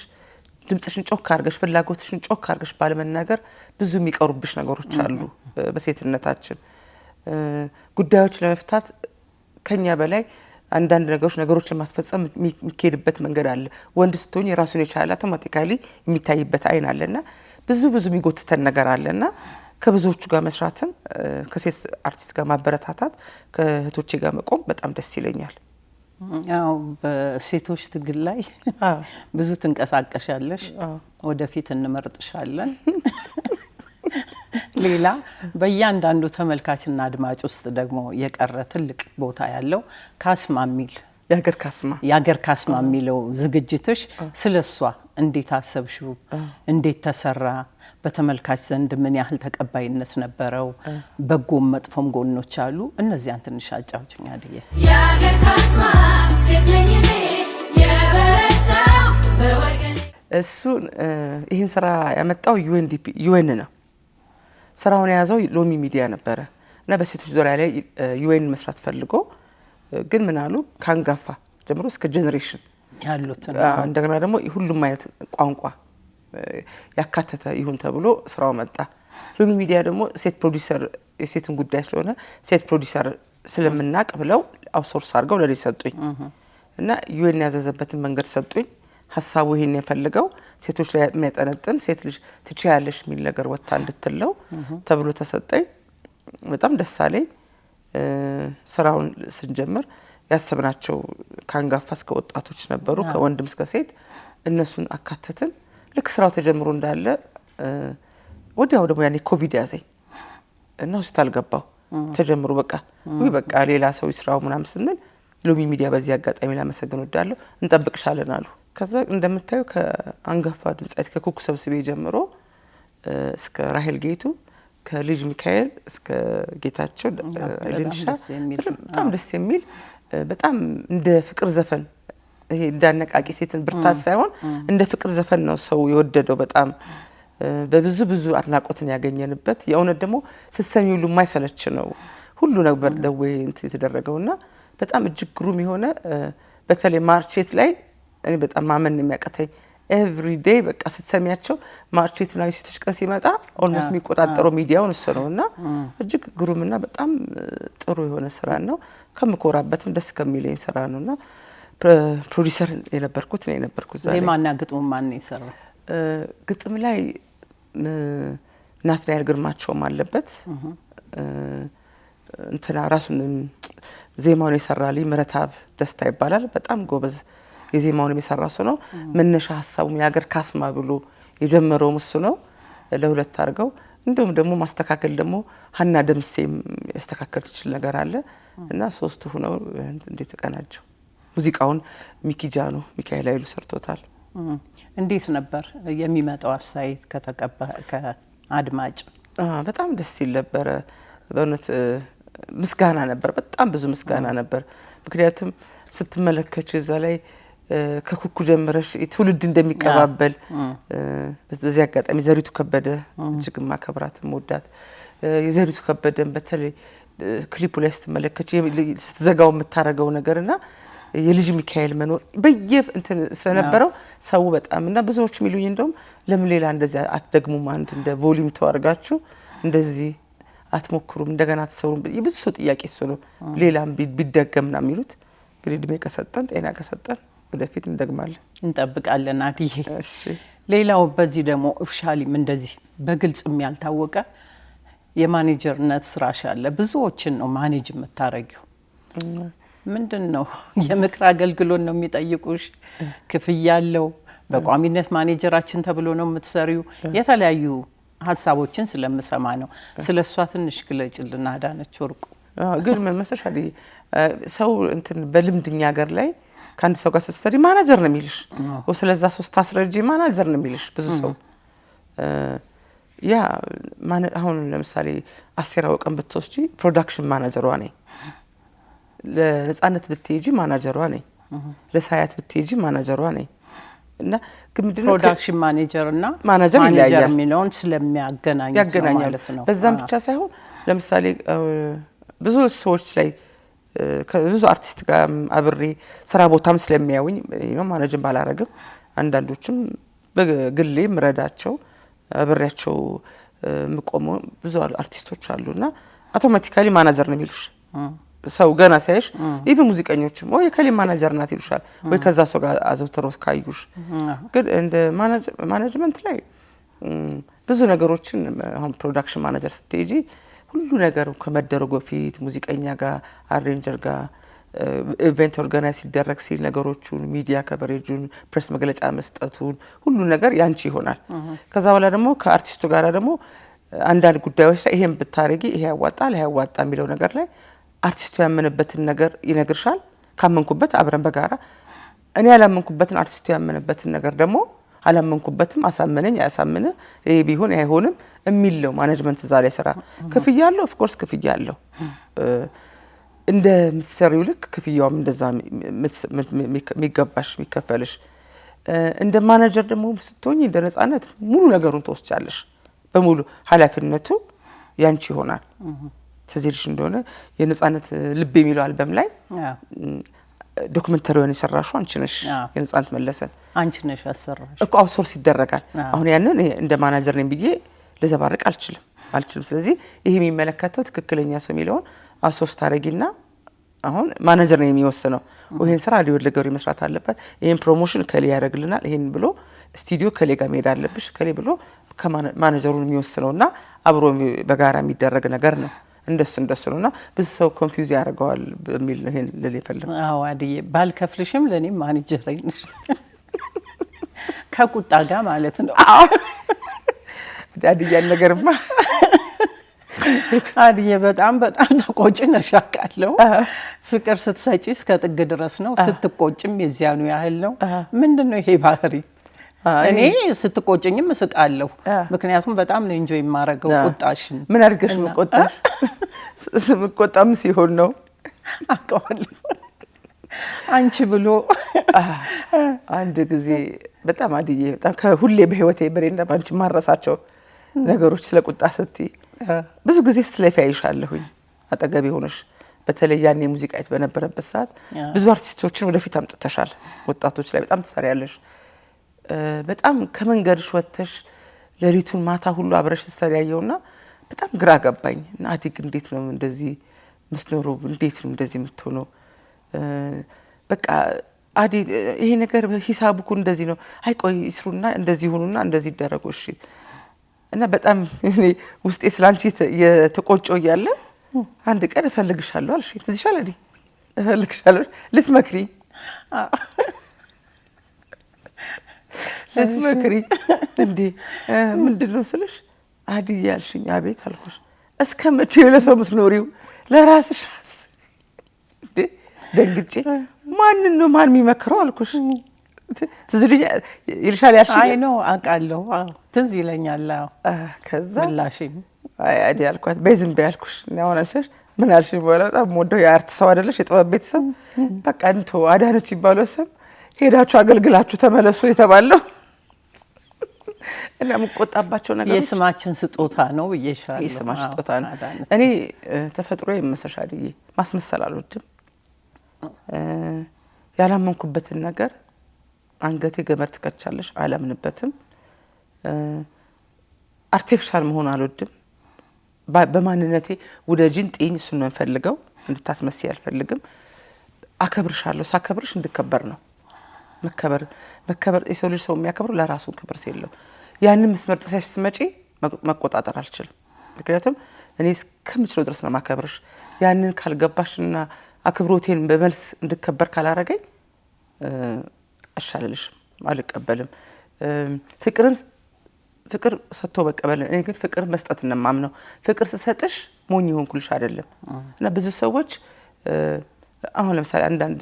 [SPEAKER 3] ድምጽሽን ጮክ አድርገሽ ፍላጎትሽን ጮክ አድርገሽ ባለመናገር ብዙ የሚቀሩብሽ ነገሮች አሉ። በሴትነታችን ጉዳዮች ለመፍታት ከኛ በላይ አንዳንድ ነገሮች ለማስፈጸም የሚካሄድበት መንገድ አለ። ወንድ ስትሆኝ የራሱን የቻለ አውቶማቲካሊ የሚታይበት አይን አለና ብዙ የሚጎትተን ነገር አለና ከብዙዎቹ ጋር መስራትን ከሴት አርቲስት ጋር ማበረታታት ከእህቶቼ ጋር መቆም በጣም ደስ ይለኛል።
[SPEAKER 2] ያው በሴቶች ትግል ላይ ብዙ ትንቀሳቀሻለሽ። ወደፊት እንመርጥሻለን። ሌላ በእያንዳንዱ ተመልካችና አድማጭ ውስጥ ደግሞ የቀረ ትልቅ ቦታ ያለው ካስማ የሚል የሀገር ካስማ የሚለው ዝግጅትሽ ስለሷ እንዴት አሰብሽው? እንዴት ተሰራ? በተመልካች ዘንድ ምን ያህል ተቀባይነት ነበረው? በጎም መጥፎም ጎኖች አሉ። እነዚያን ትንሽ አጫውችኝ አድዬ።
[SPEAKER 4] የሀገር ካስማ ሴት ነኝ እኔ የበረታው በወገኔ።
[SPEAKER 3] እሱን ይህን ስራ ያመጣው ዩኤን ነው። ስራውን የያዘው ሎሚ ሚዲያ ነበረ እና በሴቶች ዙሪያ ላይ ዩኤን መስራት ፈልጎ ግን ምን አሉ ካንጋፋ ጀምሮ እስከ ጄኔሬሽን
[SPEAKER 2] ያሉት
[SPEAKER 3] እንደገና ደግሞ ሁሉም አይነት ቋንቋ ያካተተ ይሁን ተብሎ ስራው መጣ። ሎሚ ሚዲያ ደግሞ ሴት ፕሮዲዩሰር የሴትን ጉዳይ ስለሆነ ሴት ፕሮዲዩሰር ስለምናቅ ብለው አውትሶርስ አድርገው ለኔ ሰጡኝ እና ዩኤን ያዘዘበትን መንገድ ሰጡኝ። ሀሳቡ ይሄን የፈልገው ሴቶች ላይ የሚያጠነጥን ሴት ልጅ ትችያለሽ የሚል ነገር ወጣ እንድትለው ተብሎ ተሰጠኝ። በጣም ደስ አለኝ። ስራውን ስንጀምር ያሰብናቸው ካንጋፋ እስከ ወጣቶች ነበሩ፣ ከወንድም እስከ ሴት እነሱን አካተትን። ልክ ስራው ተጀምሮ እንዳለ ወዲያው ደግሞ ያኔ ኮቪድ ያዘኝ እና ሆስፒታል ገባሁ። ተጀምሮ በቃ ሌላ ሰው ይስራው ምናምን ስንል ሎሚ ሚዲያ በዚህ አጋጣሚ ላመሰግን ወዳለሁ እንጠብቅሻለን አሉ። ከዛ እንደምታዩ ከአንጋፋ ድምጻት ከኩኩ ሰብስቤ ጀምሮ እስከ ራሄል ጌቱ ከልጅ ሚካኤል እስከ ጌታቸው ልንሻ በጣም ደስ የሚል በጣም እንደ ፍቅር ዘፈን ይሄ እንዳነቃቂ ሴትን ብርታት ሳይሆን እንደ ፍቅር ዘፈን ነው ሰው የወደደው። በጣም በብዙ አድናቆትን ያገኘንበት የእውነት ደግሞ ስትሰሚ ሁሉ የማይሰለች ነው። ሁሉ ነበር ደዌ እንትን የተደረገውና በጣም እጅግ ግሩም የሆነ በተለይ ማርቼት ላይ እኔ በጣም ማመን የሚያቀተኝ ኤቭሪ ዴይ በቃ ስትሰሚያቸው ማርቼት ላይ ሴቶች ቀን ሲመጣ ኦልሞስት የሚቆጣጠረው ሚዲያውን እሱ ነውና እጅግ ግሩምና በጣም ጥሩ የሆነ ስራ ነው። ከምኮራበትም ደስ ከሚለኝ ስራ ነውና ፕሮዲዩሰር የነበርኩት ነው የነበርኩት።
[SPEAKER 2] ዜማና ግጥሙ ማን ነው የሰራው?
[SPEAKER 3] ግጥም ላይ ናትናኤል ግርማቸውም አለበት። እንትና ራሱን ዜማውን የሰራልኝ ምረታብ ደስታ ይባላል። በጣም ጎበዝ የዜማውን የሰራ ሰው ነው። መነሻ ሀሳቡም የሀገር ካስማ ብሎ የጀመረው እሱ ነው። ለሁለት አድርገው እንደውም ደግሞ ማስተካከል ደግሞ ሀና ደምሴም ያስተካከለችል ነገር አለ እና ሶስቱ ሆነው እንዴት ተቀናጀው። ሙዚቃውን ሚኪጃኖ ሚካኤል ኃይሉ ሰርቶታል።
[SPEAKER 2] እንዴት ነበር የሚመጣው አስተያየት ከአድማጭ?
[SPEAKER 3] በጣም ደስ ይል ነበር በእውነት ምስጋና ነበር። በጣም ብዙ ምስጋና ነበር። ምክንያቱም ስትመለከች እዛ ላይ ከኩኩ ጀምረሽ ትውልድ እንደሚቀባበል በዚህ አጋጣሚ ዘሪቱ ከበደ እጅግ ማከብራት ወዳት የዘሪቱ ከበደን በተለይ ክሊፑ ላይ ስትመለከች ስትዘጋው የምታረገው ነገርና የልጅ ሚካኤል መኖር እንትን ስለነበረው ሰው በጣምና ብዙዎች ሚሉኝ እንደውም ለምን ሌላ እንደዚህ አትደግሙም አንድ እንደ ቮሊዩም ተዋርጋችሁ እንደዚህ አትሞክሩም እንደገና ተሰሩም የብዙ ሰው ጥያቄ እሱ ነው። ሌላም ቢደገምና የሚሉት ግን እድሜ ከሰጠን ጤና ከሰጠን ወደፊት እንደግማለን
[SPEAKER 2] እንጠብቃለን። አዲዬ
[SPEAKER 3] እሺ።
[SPEAKER 2] ሌላው በዚህ ደግሞ ኦፊሻሊም እንደዚህ በግልጽ ያልታወቀ የማኔጀርነት ስራሽ አለ። ብዙዎችን ነው ማኔጅ የምታረጊው። ምንድነው የምክር አገልግሎት ነው የሚጠይቁሽ? ክፍያ አለው? በቋሚነት ማኔጀራችን ተብሎ ነው የምትሰሪው? የተለያዩ ሀሳቦችን ስለምሰማ ነው። ስለሷ ትንሽ ግለጭልና አዳነች ወርቁ።
[SPEAKER 3] ግን ምን መሰለሽ አይደል ሰው እንትን በልምድኛ ሀገር ላይ ከአንድ ሰው ጋር ስትሰሪ ማናጀር ነው የሚልሽ ወይ ስለዛ ሶስት አስረጂ ማናጀር ነው የሚልሽ ብዙ ሰው ያ አሁን ለምሳሌ አስቴር አወቀን ብትወስጂ ፕሮዳክሽን ማናጀሯ ነኝ። ለነጻነት ብትሄጂ ማናጀሯ ነኝ። ለሳያት ብትሄጂ ማናጀሯ ነኝ። እና ግምድነው
[SPEAKER 2] ፕሮዳክሽን ማኔጀር እና
[SPEAKER 3] ማናጀር
[SPEAKER 2] የሚለውን ስለሚያገናኙት ማለት ነው።
[SPEAKER 3] በዛም ብቻ ሳይሆን ለምሳሌ ብዙ ሰዎች ላይ ከብዙ አርቲስት ጋር አብሬ ስራ ቦታም ስለሚያዩኝ ነው ማናጀር ባላረግም አንዳንዶችም በግሌ ምረዳቸው አብሬያቸው ምቆሞ ብዙ አርቲስቶች አሉና አውቶማቲካሊ ማናጀር ነው የሚሉሽ። ሰው ገና ሳይሽ ኢቭን ሙዚቀኞችም ወይ ከሊ ማናጀር ናት ይሉሻል ወይ ከዛ ሰው ጋር አዘውትሮስ ካዩሽ። ግን እንደ ማኔጅመንት ላይ ብዙ ነገሮችን አሁን ፕሮዳክሽን ማናጀር ስትሄጂ ሁሉ ነገር ከመደረጉ በፊት ሙዚቀኛ ጋር አሬንጀር ጋር ኢቨንት ኦርጋናይዝ ሲደረግ ሲል ነገሮቹን ሚዲያ ከቨሬጁን ፕሬስ መግለጫ መስጠቱን ሁሉ ነገር ያንቺ ይሆናል። ከዛ በኋላ ደግሞ ከአርቲስቱ ጋር ደግሞ አንዳንድ ጉዳዮች ላይ ይሄን ብታረጊ ይሄ ያዋጣል ይሄ ያዋጣ የሚለው ነገር ላይ አርቲስቱ ያመነበትን ነገር ይነግርሻል። ካመንኩበት አብረን በጋራ እኔ ያላመንኩበትን አርቲስቱ ያመነበትን ነገር ደግሞ አላመንኩበትም አሳመነኝ ያሳመነ ይሄ ቢሆን አይሆንም የሚለው ማኔጅመንት እዛ ላይ ስራ ክፍያ አለው። ኦፍ ኮርስ ክፍያ አለው። እንደ ምትሰሪው ልክ ክፍያውም እንደዛ የሚገባሽ የሚከፈልሽ። እንደ ማኔጀር ደግሞ ስትሆኚ እንደ ነጻነት ሙሉ ነገሩን ተወስቻለሽ። በሙሉ ኃላፊነቱ ያንቺ ይሆናል። ትዝልሽ እንደሆነ የነጻነት ልብ የሚለው አልበም ላይ ዶክመንተሪውን የሰራሽው አንቺ ነሽ። የነጻነት መለሰን
[SPEAKER 2] አንቺ ነሽ ያሰራሽ
[SPEAKER 3] እኮ አውትሶርስ ይደረጋል። አሁን ያንን እንደ ማናጀር ነኝ ብዬ ለዘባርቅ አልችልም። ስለዚህ ይሄ የሚመለከተው ትክክለኛ ሰው የሚለውን አውትሶርስ ታረጊና አሁን ማናጀር ነው የሚወስነው። ይሄን ስራ ሊወድ ለገሩ መስራት አለበት፣ ይሄን ፕሮሞሽን ከሌ ያደርግልናል፣ ይሄን ብሎ ስቱዲዮ ከሌ ጋር መሄድ አለብሽ ከሌ ብሎ ከማናጀሩን የሚወስነውና አብሮ በጋራ የሚደረግ ነገር ነው። እንደሱ ነውና ብዙ ሰው ኮንፊውዝ ያደርገዋል በሚል ነው ይሄን ልል የፈለኩት።
[SPEAKER 2] አዎ አዲዬ ባልከፍልሽም ለኔ ማኔጀር ነሽ ከቁጣ ጋር ማለት ነው።
[SPEAKER 3] አዲዬ ነገርማ
[SPEAKER 2] አዲዬ በጣም ተቆጭ ነሽ አውቃለሁ። ፍቅር ስትሰጪ እስከ ጥግ ድረስ ነው፣ ስትቆጭም የዚያኑ ያህል ነው። ምንድነው ይሄ ባህሪ? እኔ ስትቆጭኝም እስቃለሁ፣ ምክንያቱም በጣም ነው ኢንጆይ የማረገው ቁጣሽን።
[SPEAKER 3] ምን አድርገሽ መቆጣሽ? ስምቆጣም ሲሆን ነው
[SPEAKER 2] አውቀዋለሁ። አንቺ ብሎ
[SPEAKER 3] አንድ ጊዜ በጣም አዲዬ በጣም ከሁሌ በህይወቴ በሬንዳ ባንቺ ማረሳቸው ነገሮች ስለቁጣ ስትይ ብዙ ጊዜ ስትለፊ አይሻለሁኝ አጠገቤ ሆነሽ በተለይ ያኔ ሙዚቃ ቤት በነበረበት ሰዓት ብዙ አርቲስቶችን ወደፊት አምጥተሻል። ወጣቶች ላይ በጣም ትሰሪያለሽ። በጣም ከመንገድሽ ወጥተሽ ሌሊቱን ማታ ሁሉ አብረሽ ትሰሪ ያየውና በጣም ግራ ገባኝ። እና አዲግ እንዴት ነው እንደዚህ ምትኖረው? እንዴት ነው እንደዚህ የምትሆነው? በቃ አዲ ይሄ ነገር ሂሳቡ እኮ እንደዚህ ነው። አይ ቆይ ይስሩና እንደዚህ ሆኑና እንደዚህ ይደረጉ እሺ። እና በጣም እኔ ውስጤ ስላንቺ የተቆጨው እያለ አንድ ቀን እፈልግሻለሁ አልሽ። ትዝ ይሻል አይደል? እፈልግሻለሁ ልትመክሪኝ ልትመክሪኝ እንዴ ምንድነው ስልሽ አዲ ያልሽኝ አቤት አልኩሽ። እስከ መቼ ለሰው ምትኖሪው? ለራስሽ እንዴ ደንግጬ ማንን ነው ማን የሚመክረው አልኩሽ። ትዝ ይልሻል ያልሽኝ?
[SPEAKER 2] አይ ነው አውቃለሁ። ትዝ ይለኛል።
[SPEAKER 3] ከዛ
[SPEAKER 2] ምላሽኝ
[SPEAKER 3] አይ አዲ ያልኳት በዝም በያልኩሽ ነው አነሰሽ ምን አልሽኝ? በኋላ በጣም ወደው የአርት ሰው አይደለሽ የጥበብ ቤተሰብ በቃ እንቶ አዳነች ይባለው ሰም ሄዳችሁ አገልግላችሁ ተመለሱ የተባለው እና የምቆጣባቸው ነገሮች
[SPEAKER 2] የስማችን ስጦታ ነው ብዬሻለሁ።
[SPEAKER 3] የስማችን ስጦታ ነው። እኔ ተፈጥሮ የምሰሻልዬ ማስመሰል አልወድም። ያላመንኩበትን ነገር አንገቴ ገመድ ትከቻለሽ አላምንበትም። አርቲፊሻል መሆን አልወድም። በማንነቴ ውደጂን ጤኝ እሱን ነው የምፈልገው። እንድታስመስይ አልፈልግም። አከብርሻለሁ። ሳከብርሽ እንድከበር ነው። መከበር የሰው ልጅ ሰው የሚያከብረው ለራሱ ክብር ሲለው ያንን መስመር ጥሰሽ ስትመጪ መቆጣጠር አልችልም። ምክንያቱም እኔ እስከምችለው ድረስ ነው ማከብርሽ። ያንን ካልገባሽና አክብሮቴን በመልስ እንድከበር ካላረገኝ አሻለልሽም አልቀበልም። ፍቅር ሰጥቶ መቀበል። እኔ ግን ፍቅር መስጠት እንማምነው። ፍቅር ስሰጥሽ ሞኝ ሆንኩልሽ አይደለም። እና ብዙ ሰዎች አሁን ለምሳሌ አንዳንድ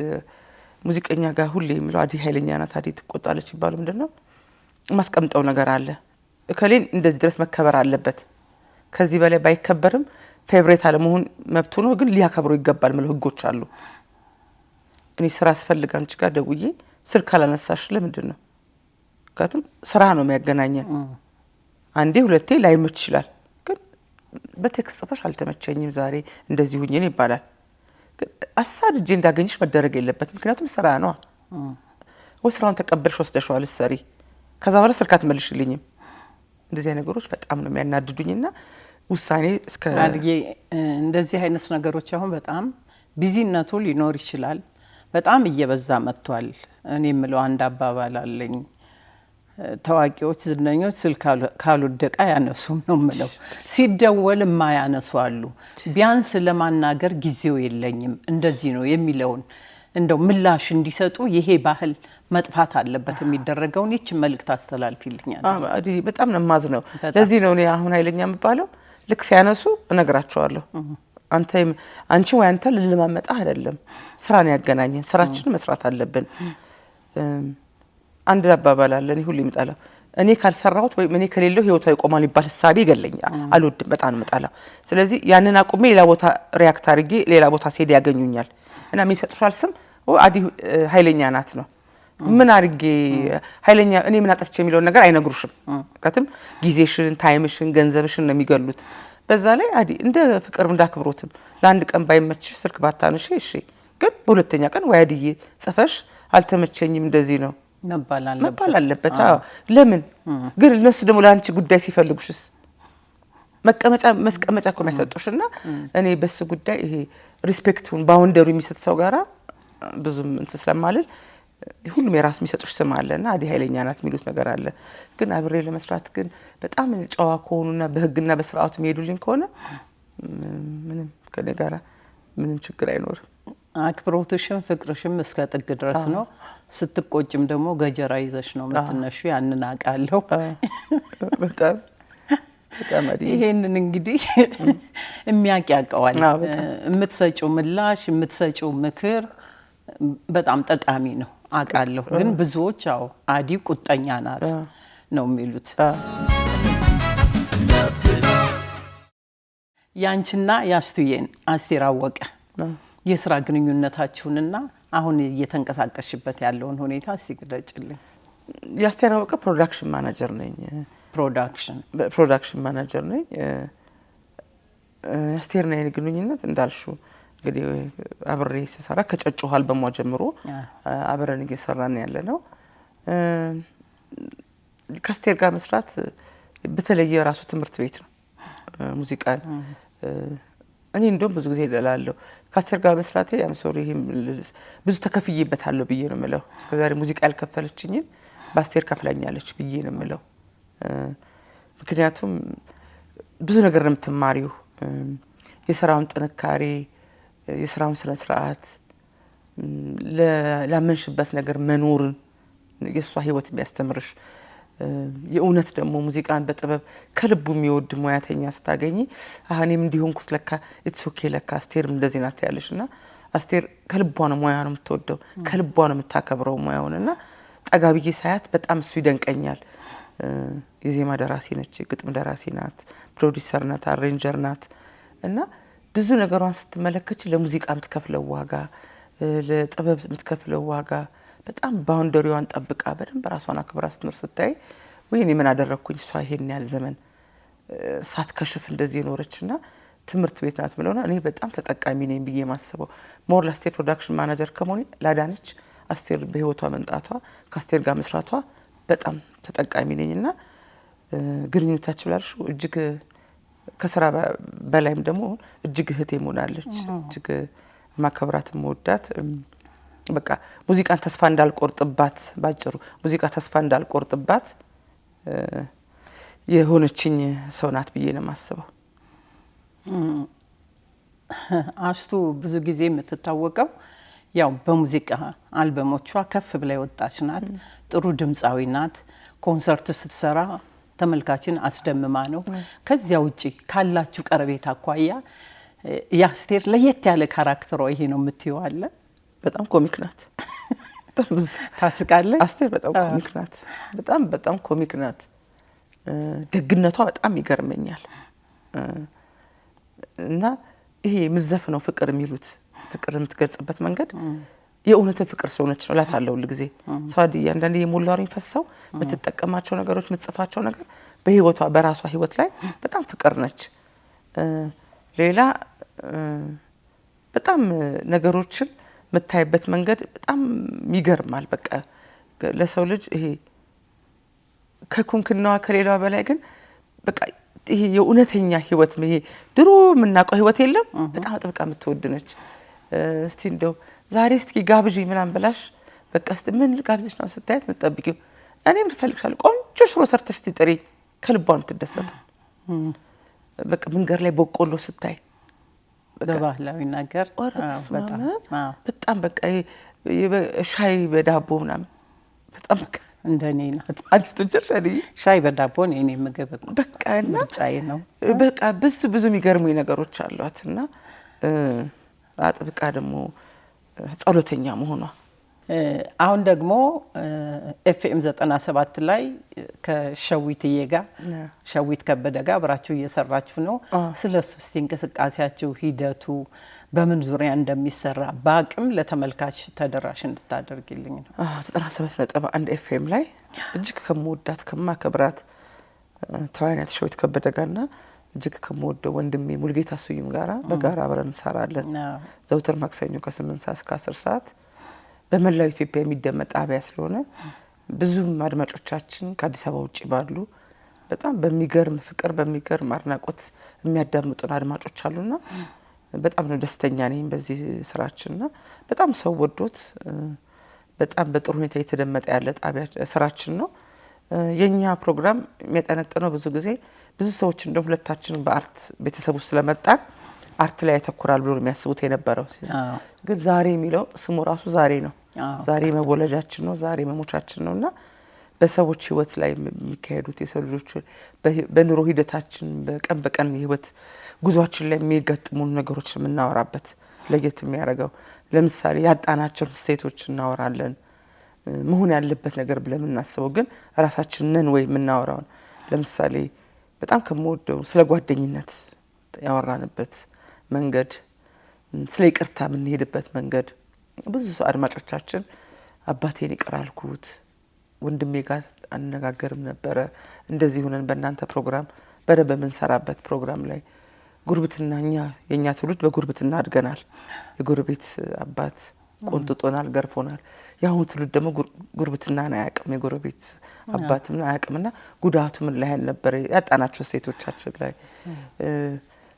[SPEAKER 3] ሙዚቀኛ ጋር ሁሌ የሚለው አዲ ኃይለኛ ናት አዲ ትቆጣለች ይባሉ ምንድነው ማስቀምጠው ነገር አለ። እከሌን እንደዚህ ድረስ መከበር አለበት። ከዚህ በላይ ባይከበርም ፌቨሬት አለመሆን መብቱ ነው፣ ግን ሊያከብሩ ይገባል ማለት ህጎች አሉ። እኔ ስራ ስፈልግ አንቺ ጋር ደውዬ ስልክ አላነሳሽ ለምንድን ነው? ምክንያቱም ስራ ነው የሚያገናኘን። አንዴ ሁለቴ ላይመች ይችላል፣ ግን በቴክስት ጽፈሽ አልተመቸኝም ዛሬ እንደዚህ ሁኚ ነው ይባላል። አሳድጄ እንዳገኝሽ መደረግ የለበት፣ ምክንያቱም ስራ ነው። ወይ ስራውን ተቀበልሽ ወስደሽዋል ሰሪ፣ ከዛ በኋላ ስልክ አትመልሽልኝም። እንደዚህ አይነት ነገሮች በጣም ነው የሚያናድዱኝና ውሳኔ እስከ
[SPEAKER 2] አድጌ እንደዚህ አይነት ነገሮች አሁን በጣም ቢዚነቱ ሊኖር ይችላል። በጣም እየበዛ መጥቷል። እኔ የምለው አንድ አባባል አለኝ፣ ታዋቂዎች ዝነኞች ስልክ ካልወደቀ ያነሱም ነው የምለው። ሲደወል የማያነሱ አሉ። ቢያንስ ለማናገር ጊዜው የለኝም እንደዚህ ነው የሚለውን እንደው ምላሽ እንዲሰጡ ይሄ ባህል መጥፋት አለበት። የሚደረገውን ይች መልእክት አስተላልፊልኛል።
[SPEAKER 3] በጣም ነው ማዝነው። ለዚህ ነው እኔ አሁን ኃይለኛ የምባለው። ልክ ሲያነሱ እነግራቸዋለሁ። አንቺ ወይ አንተ ልለማመጣ አይደለም፣ ስራ ነው ያገናኘን፣ ስራችንን መስራት አለብን። አንድ አባባል አለ እኔ ሁሉ ይመጣለው፣ እኔ ካልሰራሁት ወይ እኔ ከሌለው ህይወቷ ይቆማል ይባል ሐሳቤ ይገለኛል። አልወድም፣ በጣም እመጣለሁ። ስለዚህ ያንን አቁሜ ሌላ ቦታ ሪያክት አድርጌ ሌላ ቦታ ሲሄድ ያገኙኛል። እና ምን ይሰጥሻል ስም አዲ ኃይለኛ ናት ነው ምን አርጌ ኃይለኛ እኔ ምን አጥፍቼ የሚለው ነገር አይነግሩሽም። ከትም ጊዜሽን፣ ታይምሽን፣ ገንዘብሽን ነው የሚገሉት። በዛ ላይ አዲ እንደ ፍቅር እንዳክብሮትም ለአንድ ቀን ባይመችሽ ስልክ ባታነሽ እሺ፣ ግን በሁለተኛ ቀን ወይ አዲዬ ጽፈሽ አልተመቸኝም እንደዚህ ነው መባል አለበት። ለምን ግን እነሱ ደግሞ ለአንቺ ጉዳይ ሲፈልጉሽስ መስቀመጫ እኮ የሚያሰጡሽና እኔ በሱ ጉዳይ ይሄ ሪስፔክቱን ባውንደሩ የሚሰጥ ሰው ጋራ ብዙም እንትን ስለማልል ሁሉም የራስ የሚሰጡሽ ስም አለና አዲ ኃይለኛ ናት የሚሉት ነገር አለ። ግን አብሬ ለመስራት ግን በጣም ጨዋ ከሆኑና በህግና በስርዓቱ የሚሄዱልኝ ከሆነ ምንም ከኔ ጋራ ምንም ችግር አይኖርም።
[SPEAKER 2] አክብሮትሽም ፍቅርሽም እስከ ጥግ ድረስ ነው። ስትቆጭም ደግሞ ገጀራ ይዘሽ ነው የምትነሺው። ያንን አውቃለሁ።
[SPEAKER 3] በጣም
[SPEAKER 2] ይሄንን እንግዲህ የሚያውቅ ያውቀዋል። የምትሰጪው ምላሽ የምትሰጪው ምክር በጣም ጠቃሚ ነው አውቃለሁ። ግን ብዙዎች አዲ ቁጠኛ ናት ነው የሚሉት። ያንቺና ያስቱዬን አስቴር አወቀ የስራ ግንኙነታችሁንና አሁን እየተንቀሳቀስሽበት ያለውን ሁኔታ እስቲ ግለጭልኝ።
[SPEAKER 3] የአስቴር አወቀ ፕሮዳክሽን ማናጀር ነኝ።
[SPEAKER 2] ፕሮዳክሽን ማናጀር ነኝ።
[SPEAKER 3] አስቴርና የኔ ግንኙነት እንዳልሽው እንግዲህ አብሬ ስሰራ ከጨጮህ አልበሟ ጀምሮ አብረን እየሰራን ያለ ነው። ከአስቴር ጋር መስራት በተለየ የራሱ ትምህርት ቤት ነው ሙዚቃን። እኔ እንደውም ብዙ ጊዜ እላለሁ ከአስቴር ጋር መስራቴ አም ሶሪ ብዙ ተከፍዬበታለሁ ብዬ ነው የምለው። እስከዛሬ ሙዚቃ ያልከፈለችኝን በአስቴር ከፍላኛለች ብዬ ነው የምለው። ምክንያቱም ብዙ ነገር ነው የምትማሪው። የስራውን ጥንካሬ፣ የስራውን ስነ ስርዓት፣ ላመንሽበት ነገር መኖርን የሷ ህይወት የሚያስተምርሽ የእውነት ደግሞ ሙዚቃን በጥበብ ከልቡ የሚወድ ሙያተኛ ስታገኚ እኔም እንዲሆንኩት ለካ ኢትስ ኦኬ ለካ አስቴርም እንደዚህ ናት ያለሽና አስቴር ከልቧ ነው ሙያ ነው የምትወደው፣ ከልቧ ነው የምታከብረው ሙያውንና ጠጋ ብዬ ሳያት በጣም እሱ ይደንቀኛል። የዜማ ደራሲ ነች፣ የግጥም ደራሲ ናት፣ ፕሮዲውሰር ናት፣ አሬንጀር ናት እና ብዙ ነገሯን ስትመለከች ለሙዚቃ የምትከፍለው ዋጋ፣ ለጥበብ የምትከፍለው ዋጋ በጣም ባውንደሪዋን ጠብቃ በደንብ ራሷን አክብራ ስትኖር ስታይ ወይኔ ምን አደረኩኝ እሷ ይሄን ያህል ዘመን ሳትከሽፍ እንደዚህ ኖረችና ትምህርት ቤት ናት ብለውና እኔ በጣም ተጠቃሚ ነኝ ብዬ ማስበው ሞር ለአስቴር ፕሮዳክሽን ማናጀር ከመሆኔ ላዳነች አስቴር በህይወቷ መምጣቷ ከአስቴር ጋር መስራቷ በጣም ተጠቃሚ ነኝና ግንኙነታቸው ላልሽው እጅግ ከስራ በላይም ደግሞ እጅግ እህቴ ሆናለች። እጅግ ማከብራት መወዳት በቃ ሙዚቃን ተስፋ እንዳልቆርጥባት ባጭሩ ሙዚቃ ተስፋ እንዳልቆርጥባት የሆነችኝ ሰው ናት ብዬ ነው የማስበው።
[SPEAKER 2] አስቱ ብዙ ጊዜ የምትታወቀው ያው በሙዚቃ አልበሞቿ ከፍ ብላ የወጣች ናት። ጥሩ ድምፃዊ ናት። ኮንሰርት ስትሰራ ተመልካችን አስደምማ ነው። ከዚያ ውጪ ካላችሁ ቀረቤታ አኳያ የአስቴር ለየት ያለ ካራክተሯ ይሄ ነው የምትይው አለ?
[SPEAKER 3] በጣም ኮሚክ ናት።
[SPEAKER 2] ታስቃለች።
[SPEAKER 3] አስቴር በጣም ኮሚክ ናት። በጣም ኮሚክ ናት። ደግነቷ በጣም ይገርመኛል። እና ይሄ የምትዘፍነው ፍቅር የሚሉት ፍቅር የምትገልጽበት መንገድ የእውነትን ፍቅር ሰውነች ነው እላታለሁ ሁሉ ጊዜ። ሳዲ አንዳንዴ የሞላውሪን ፈሰው የምትጠቀማቸው ነገሮች የምትጽፋቸው ነገር በህይወቷ በራሷ ህይወት ላይ በጣም ፍቅር ነች። ሌላ በጣም ነገሮችን የምታይበት መንገድ በጣም ይገርማል። በቃ ለሰው ልጅ ይሄ ከኩንክናዋ ከሌላዋ በላይ ግን በቃ ይሄ የእውነተኛ ህይወት ይሄ ድሮ የምናውቀው ህይወት የለም በጣም አጥብቃ የምትወድ ነች። እስቲ እንደው ዛሬ እስቲ ጋብዢ ምናምን ብላሽ በቃ እስቲ ምን ጋብዝሽ ነው ስታያት የምትጠብቂው? እኔም ልፈልግሻለሁ ቆንጆ ሽሮ ሰርተሽ እስቲ ጥሪ ከልቧ የምትደሰተው። በቃ መንገድ ላይ በቆሎ ስታይ
[SPEAKER 2] በባህላዊ ነገር
[SPEAKER 3] በጣም በቃ ሻይ በዳቦ ምናምን በጣም በቃ
[SPEAKER 2] እንደኔ ናት።
[SPEAKER 3] አጥፍቶችርሻለኝ
[SPEAKER 2] ሻይ በዳቦ ነው እኔ ምግብ
[SPEAKER 3] በቃ እና
[SPEAKER 2] ምርጫዬ ነው።
[SPEAKER 3] በቃ ብዙ የሚገርሙኝ ነገሮች አሏትና አጥብቃ ደግሞ ጸሎተኛ መሆኗ።
[SPEAKER 2] አሁን ደግሞ ኤፍኤም 97 ላይ ከሸዊትዬ ጋር ሸዊት ከበደ ጋር አብራችሁ እየሰራችሁ ነው። ስለሱ እስቲ እንቅስቃሴያችሁ ሂደቱ በምን ዙሪያ እንደሚሰራ በአቅም ለተመልካች ተደራሽ እንድታደርግልኝ ነው።
[SPEAKER 3] 97.1 ኤፍኤም ላይ እጅግ ከመወዳት ከማከብራት ተዋናይት ሸዊት ከበደ ጋርና እጅግ ከመወደው ወንድሜ ሙልጌታ ሱይም ጋራ በጋራ አብረን እንሰራለን። ዘውትር ማክሰኞ ከ8 ሰዓት እስከ 10 ሰዓት በመላው ኢትዮጵያ የሚደመጥ ጣቢያ ስለሆነ ብዙም አድማጮቻችን ከአዲስ አበባ ውጪ ባሉ በጣም በሚገርም ፍቅር በሚገርም አድናቆት የሚያዳምጡን አድማጮች አሉና በጣም ነው ደስተኛ ነኝ በዚህ ስራችንና በጣም ሰው ወዶት በጣም በጥሩ ሁኔታ እየተደመጠ ያለ ጣቢያ ስራችን ነው። የኛ ፕሮግራም የሚያጠነጥነው ብዙ ጊዜ ብዙ ሰዎች እንደው ሁለታችን በአርት ቤተሰብ ውስጥ ስለመጣን አርት ላይ ያተኩራል ብሎ የሚያስቡት የነበረው ግን ዛሬ የሚለው ስሙ ራሱ ዛሬ ነው። ዛሬ መወለጃችን ነው፣ ዛሬ መሞቻችን ነውና በሰዎች ህይወት ላይ የሚካሄዱት የሰው ልጆች በኑሮ ሂደታችን በቀን በቀን ህይወት ጉዟችን ላይ የሚገጥሙ ነገሮች የምናወራበት ለየት የሚያደርገው ለምሳሌ ያጣናቸውን ሴቶች እናወራለን። መሆን ያለበት ነገር ብለን የምናስበው ግን ራሳችን ነን ወይ የምናወራው። ለምሳሌ በጣም ከመወደው ስለ ጓደኝነት ያወራንበት መንገድ፣ ስለ ይቅርታ የምንሄድበት መንገድ ብዙ አድማጮቻችን አባቴን ይቅር አልኩት ወንድሜ ጋር አነጋገርም ነበረ እንደዚህ ሆነን በእናንተ ፕሮግራም በደንብ የምንሰራበት ፕሮግራም ላይ ጉርብትና የኛ ትውልድ በጉርብትና አድገናል። የጎረቤት አባት ቆንጥጦናል፣ ገርፎናል። ያሁኑ ትውልድ ደግሞ ጉርብትናን አያውቅም፣ የጎረቤት አባትም አያውቅምና ጉዳቱ ምን ላይ ነበር ያጣናቸው ሴቶቻችን ላይ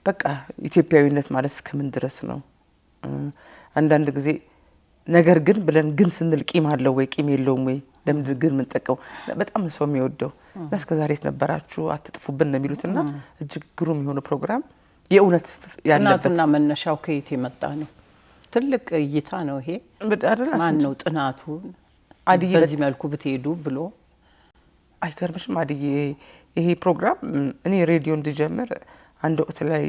[SPEAKER 3] በቃ ኢትዮጵያዊነት ማለት እስከምን ድረስ ነው? አንዳንድ ጊዜ ነገር ግን ብለን ግን ስንል ቂም አለው ወይ ቂም የለውም ወይ ለምን ግን ምን ጠቀው በጣም ሰው የሚወደው እስከ ዛሬ ተነበራችሁ አትጥፉብን ነው የሚሉትና እጅግ ግሩም የሆነ ፕሮግራም የእውነት ያለበት
[SPEAKER 2] ጥናቱና መነሻው ከየት የመጣ ነው? ትልቅ እይታ ነው ይሄ። ማን ነው ጥናቱ
[SPEAKER 3] አድዬ
[SPEAKER 2] በዚህ መልኩ ብትሄዱ ብሎ
[SPEAKER 3] አይገርምሽም? አድዬ ይሄ ፕሮግራም እኔ ሬዲዮ እንድጀምር አንድ ወቅት ላይ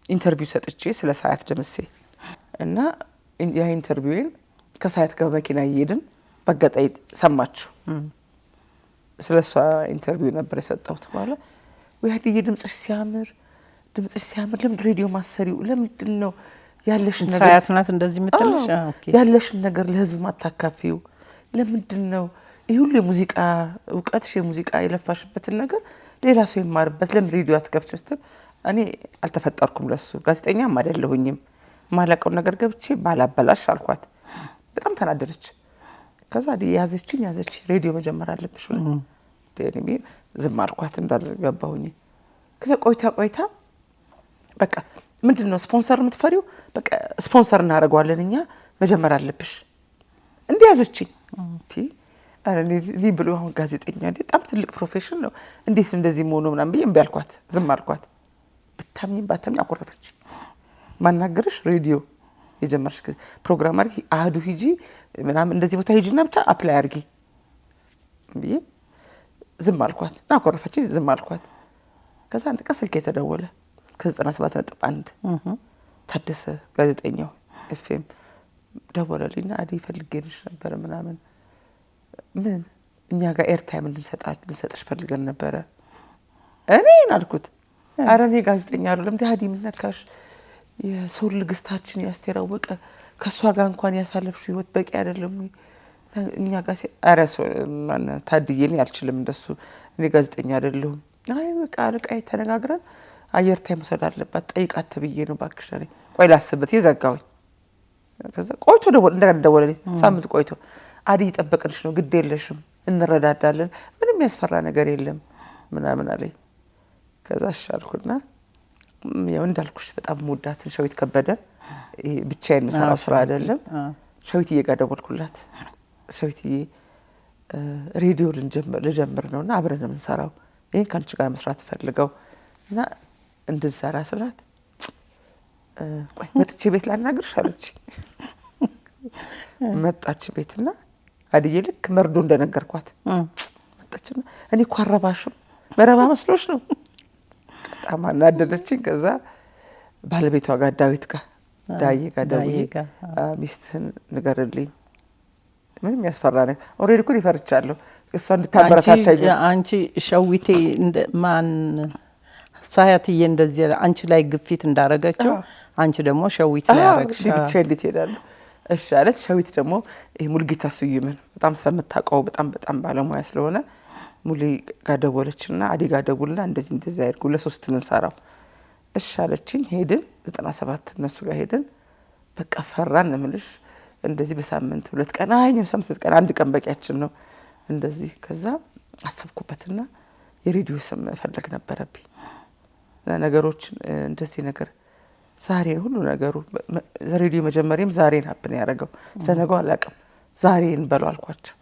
[SPEAKER 3] ኢንተርቪው ሰጥቼ ስለ ሳያት ደምሴ እና ያ ኢንተርቪውን ከሳያት ጋር መኪና እየሄድን በአጋጣሚ ሰማችሁ። ስለሷ ኢንተርቪው ነበር የሰጠሁት። በኋላ ወይ አድዬ ድምጽሽ ሲያምር ለምን ሬዲዮ ማሰሪው ለምንድን ነው ያለሽን ነገር
[SPEAKER 2] ሳያት ናት እንደዚህ የምትልሽ
[SPEAKER 3] ያለሽን ነገር ለህዝብ ማታካፊው ለምንድን ነው ይሄ ሁሉ የሙዚቃ እውቀትሽ የሙዚቃ የለፋሽበትን ነገር ሌላ ሰው ይማርበት ለምን ሬዲዮ አትከፍቺ ስትል እኔ አልተፈጠርኩም ለሱ ጋዜጠኛም አይደለሁኝም ማላቀው ነገር ገብቼ ባላበላሽ አልኳት። በጣም ተናደደች። ከዛ ያዘችኝ ሬዲዮ መጀመር አለብሽ ብለ ደኔ ዝም አልኳት እንዳልገባሁኝ። ከዛ ቆይታ በቃ ምንድነው ስፖንሰር የምትፈሪው? በቃ ስፖንሰር እናደርገዋለን እኛ መጀመር አለብሽ እንዲያዘችኝ እኔ ብሎ አሁን ጋዜጠኛ በጣም ትልቅ ፕሮፌሽን ነው እንዴት እንደዚህ መሆኑ ምናምን ብዬ እምቢ አልኳት፣ ዝም አልኳት። ብታምኚ ባታምኚ አቆረፈች። ማናገርሽ ሬዲዮ የጀመርሽ ፕሮግራም አድርጊ አህዱ ሂጂ ምናምን እንደዚህ ቦታ ሂጂና ብቻ አፕላይ አድርጊ ብዬ ዝም አልኳት። አቆረፈች፣ ዝም አልኳት። ከዛ አንድ ቀን ስልኬ ተደወለ ከ97.1 ታደሰ ጋዜጠኛው ኤፍኤም ደወለልኝና አዲ ፈልጌልሽ ነበር ምናምን ምን እኛ ጋር ኤርታይም ልንሰጥሽ ፈልገን ነበረ። እኔን አልኩት ኧረ እኔ ጋዜጠኛ አይደለም ዳዲ ምን ነካሽ? የሰው ልግስታችን ያስተራወቀ ከሷ ጋር እንኳን ያሳለፍሽው ህይወት በቂ አይደለም ወይ? እኛ ጋር ኧረ ማን ታድዬ እኔ አልችልም እንደሱ እኔ ጋዜጠኛ አይደለሁም። አይ በቃ አለቃዬ ተነጋግረን አየር ታይም መውሰድ አለባት ጠይቃት ተብዬ ነው ባክሽ አለኝ። ቆይ ላስብበት ይዘጋውኝ። ከዛ ቆይቶ እንደገና ደወለልኝ ሳምንት ቆይቶ አዲ ይጠበቅልሽ ነው ግድ የለሽም እንረዳዳለን ምንም ያስፈራ ነገር የለም ምናምን አለኝ። ከዛ አሻልኩና ያው እንዳልኩሽ በጣም ወዳትን ሸዊት ከበደ ብቻዬን መሰራው ስራ አይደለም። ሸዊትዬ ጋር ደወልኩላት። ሸዊትዬ ሬዲዮ ልጀምር ነውና አብረን የምንሰራው ይሄን ካንቺ ጋር መስራት ፈልገው እና እንድንሰራ ስላት ቆይ መጥቼ ቤት ላናግርሽ አለችኝ። መጣች ቤትና አድዬ ልክ መርዶ እንደነገርኳት መጣችና እኔ እኮ አረባሽም መረባ መስሎሽ ነው በጣም አናደደችኝ። ከዛ ባለቤቷ ጋር ዳዊት ጋር ዳዬ ጋር ደውዬ ሚስትህን ንገርልኝ ምንም ያስፈራ ነገር ኦሬዲ እኮ ይፈርቻለሁ እሷ እንድታበረታታኝ
[SPEAKER 2] አንቺ ሸዊቴ ማን ሳያትዬ እንደዚህ አንቺ ላይ ግፊት እንዳረገችው አንቺ ደግሞ ሸዊት ላይ አረግሽ
[SPEAKER 3] ብቻ እንዴት ሄዳለሁ እሺ አለች። ሸዊት ደግሞ ይሄ ሙልጌታ ስዩምን በጣም ስለምታውቀው በጣም ባለሙያ ስለሆነ ሙሊ ጋር ደወለችና አዲ ጋር ደውልና እንደዚህ አድርጉ ለሶስት እንሰራው እሺ አለችኝ። ሄድን 97 እነሱ ጋር ሄድን። በቃ ፈራን እምልሽ እንደዚህ በሳምንት 2 ቀን አይኛው ሳምንት ቀን አንድ ቀን በቂያችን ነው እንደዚህ። ከዛ አሰብኩበትና የሬዲዮ ስም ፈለግ ነበረብኝ ነገሮች እንደዚህ ነገር ዛሬ ሁሉ ነገሩ ሬዲዮ መጀመሪያም ዛሬን ሀፕን ያደረገው ስለነገው አላውቅም ዛሬን በሉ አልኳቸው።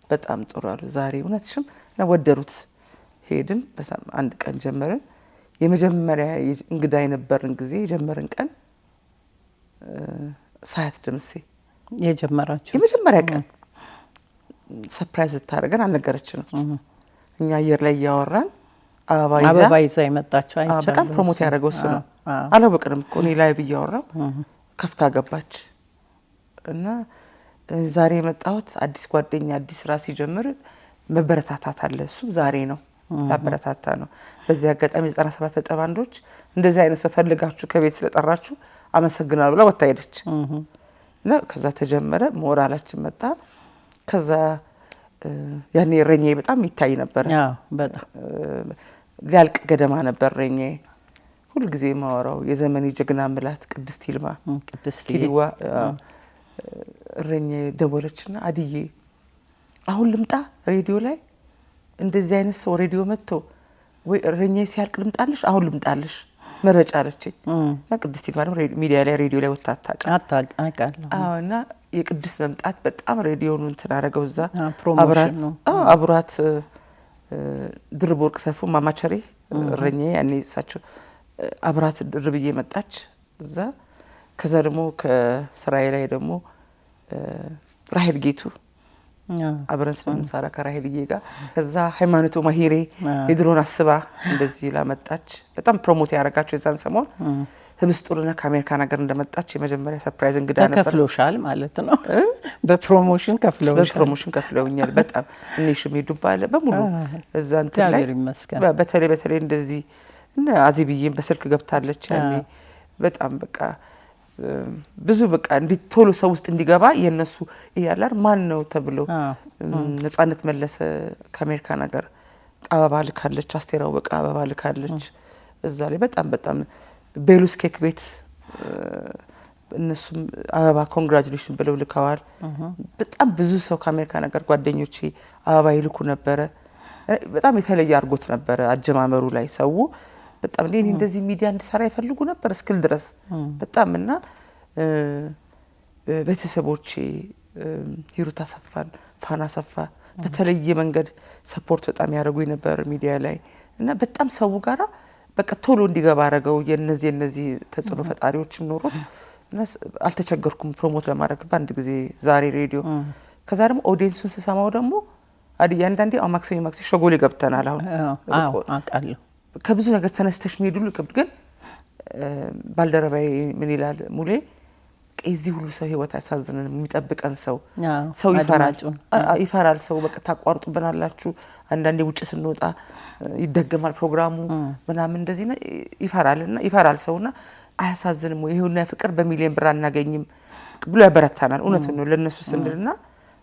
[SPEAKER 3] በጣም ጥሩ አሉ ዛሬ እውነትሽም ወደሩት። ሄድን በሳም አንድ ቀን ጀመርን። የመጀመሪያ እንግዳ የነበርን ጊዜ የጀመርን ቀን ሳያት ደምሴ
[SPEAKER 2] የጀመራችሁ
[SPEAKER 3] የመጀመሪያ ቀን ሰርፕራይዝ ታደርገን አልነገረችንም። እኛ አየር ላይ ያወራን አበባ ይዛ
[SPEAKER 2] የመጣችው አይቻልም።
[SPEAKER 3] በጣም ፕሮሞት ያደረገው እሱ ነው። አላወቅንም እኮ እኔ ላይቭ እያወራው ከፍታ ገባች እና ዛሬ የመጣሁት አዲስ ጓደኛ አዲስ ስራ ሲጀምር መበረታታት አለ እሱም ዛሬ ነው አበረታታ ነው። በዚህ አጋጣሚ 97.1ዶች እንደዚህ አይነት ሰው ፈልጋችሁ ከቤት ስለጠራችሁ አመሰግናለሁ ብላ ወጣ ሄደች እና ከዛ ተጀመረ ሞራላችን መጣ። ከዛ ያኔ እረኛዬ በጣም ይታይ ነበር።
[SPEAKER 2] በጣም
[SPEAKER 3] ሊያልቅ ገደማ ነበር እረኛዬ። ሁልጊዜ የማወራው የዘመኔ ጀግና ምላት ቅድስት ይልማ
[SPEAKER 2] ቅድስት
[SPEAKER 3] ኪሊዋ እረኛዬ ደወለችና አድዬ አሁን ልምጣ ሬዲዮ ላይ እንደዚህ አይነት ሰው ሬዲዮ መጥቶ ወይ እረኛዬ ሲያልቅ ልምጣልሽ አሁን ልምጣልሽ መረጫ አለችኝ። እና ቅድስት ይልማ ደግሞ ሚዲያ ላይ ሬዲዮ ላይ ወጣ
[SPEAKER 2] አታውቃለሁ።
[SPEAKER 3] እና የቅድስት መምጣት በጣም ሬዲዮኑን እንትን አደረገው። እዛ
[SPEAKER 2] ፕሮሞሽን ነው።
[SPEAKER 3] አብራት ድርብ ወርቅ ሰፉ ማማቸሬ እረኛዬ ያኔ እሳቸው አብራት ድርብዬ መጣች እዛ። ከዛ ደግሞ ከስራዬ ላይ ደግሞ ራሄል ጌቱ አብረን ስለምንሰራ ከራሄልዬ ጋር ከዛ ሃይማኖቱ ማሂሬ የድሮን አስባ እንደዚህ ላመጣች በጣም ፕሮሞት ያደረጋቸው የዛን ሰሞን ህብስት ጡርነህ ከአሜሪካን ሀገር እንደመጣች የመጀመሪያ ሰርፕራይዝ እንግዳ ነበር።
[SPEAKER 2] ከፍሎሻል ማለት ነው። በፕሮሞሽን
[SPEAKER 3] ከፍለውኛል በጣም እኔ ሽሜ ዱባለ በሙሉ እዛ እንትን ላይ በተለይ እንደዚህ እና አዚብዬም በስልክ ገብታለች ያኔ በጣም በቃ ብዙ በቃ እንዲ ቶሎ ሰው ውስጥ እንዲገባ የነሱ ይያላር ማን ነው ተብሎ ነጻነት መለሰ ከአሜሪካን ሀገር አበባ ልካለች። አስቴራው በቃ አበባ ልካለች እዛ ላይ በጣም ቤሉስ ኬክ ቤት እነሱም አበባ ኮንግራቹሌሽን ብለው ልከዋል። በጣም ብዙ ሰው ከአሜሪካን ሀገር ጓደኞቼ አበባ ይልኩ ነበረ። በጣም የተለየ አድርጎት ነበረ አጀማመሩ ላይ ሰው በጣም እኔ እንደዚህ ሚዲያ እንድሰራ ይፈልጉ ነበር እስክል ድረስ በጣም እና ቤተሰቦቼ ሂሩት አሰፋን ፋና አሰፋ በተለየ መንገድ ሰፖርት በጣም ያደርጉኝ ነበር ሚዲያ ላይ እና በጣም ሰው ጋራ በቃ ቶሎ እንዲገባ አረገው የነዚህ ተጽዕኖ ፈጣሪዎችም ኖሩት እና አልተቸገርኩም ፕሮሞት ለማድረግ በአንድ ጊዜ ዛሬ ሬዲዮ። ከዛ ደግሞ ኦዲየንሱን ስሰማው ደግሞ አድያ አንዳንዴ ማክሰኞ ሸጎሌ ገብተናል። አሁን
[SPEAKER 2] አውቃለሁ
[SPEAKER 3] ከብዙ ነገር ተነስተሽ መሄዱ ልቅብ ግን ባልደረባዬ ምን ይላል ሙሌ እዚህ ሁሉ ሰው ህይወት ያሳዝነን የሚጠብቀን ሰው ይፈራል ሰው በቃ ታቋርጡብናላችሁ አንዳንዴ ውጭ ስንወጣ ይደገማል ፕሮግራሙ ምናምን እንደዚህ ነው ይፈራል ሰውና አያሳዝንም ወይ ይሁንና ፍቅር በሚሊዮን ብር አናገኝም ብሎ ያበረታናል። እውነት ነው ለነሱ ስንልና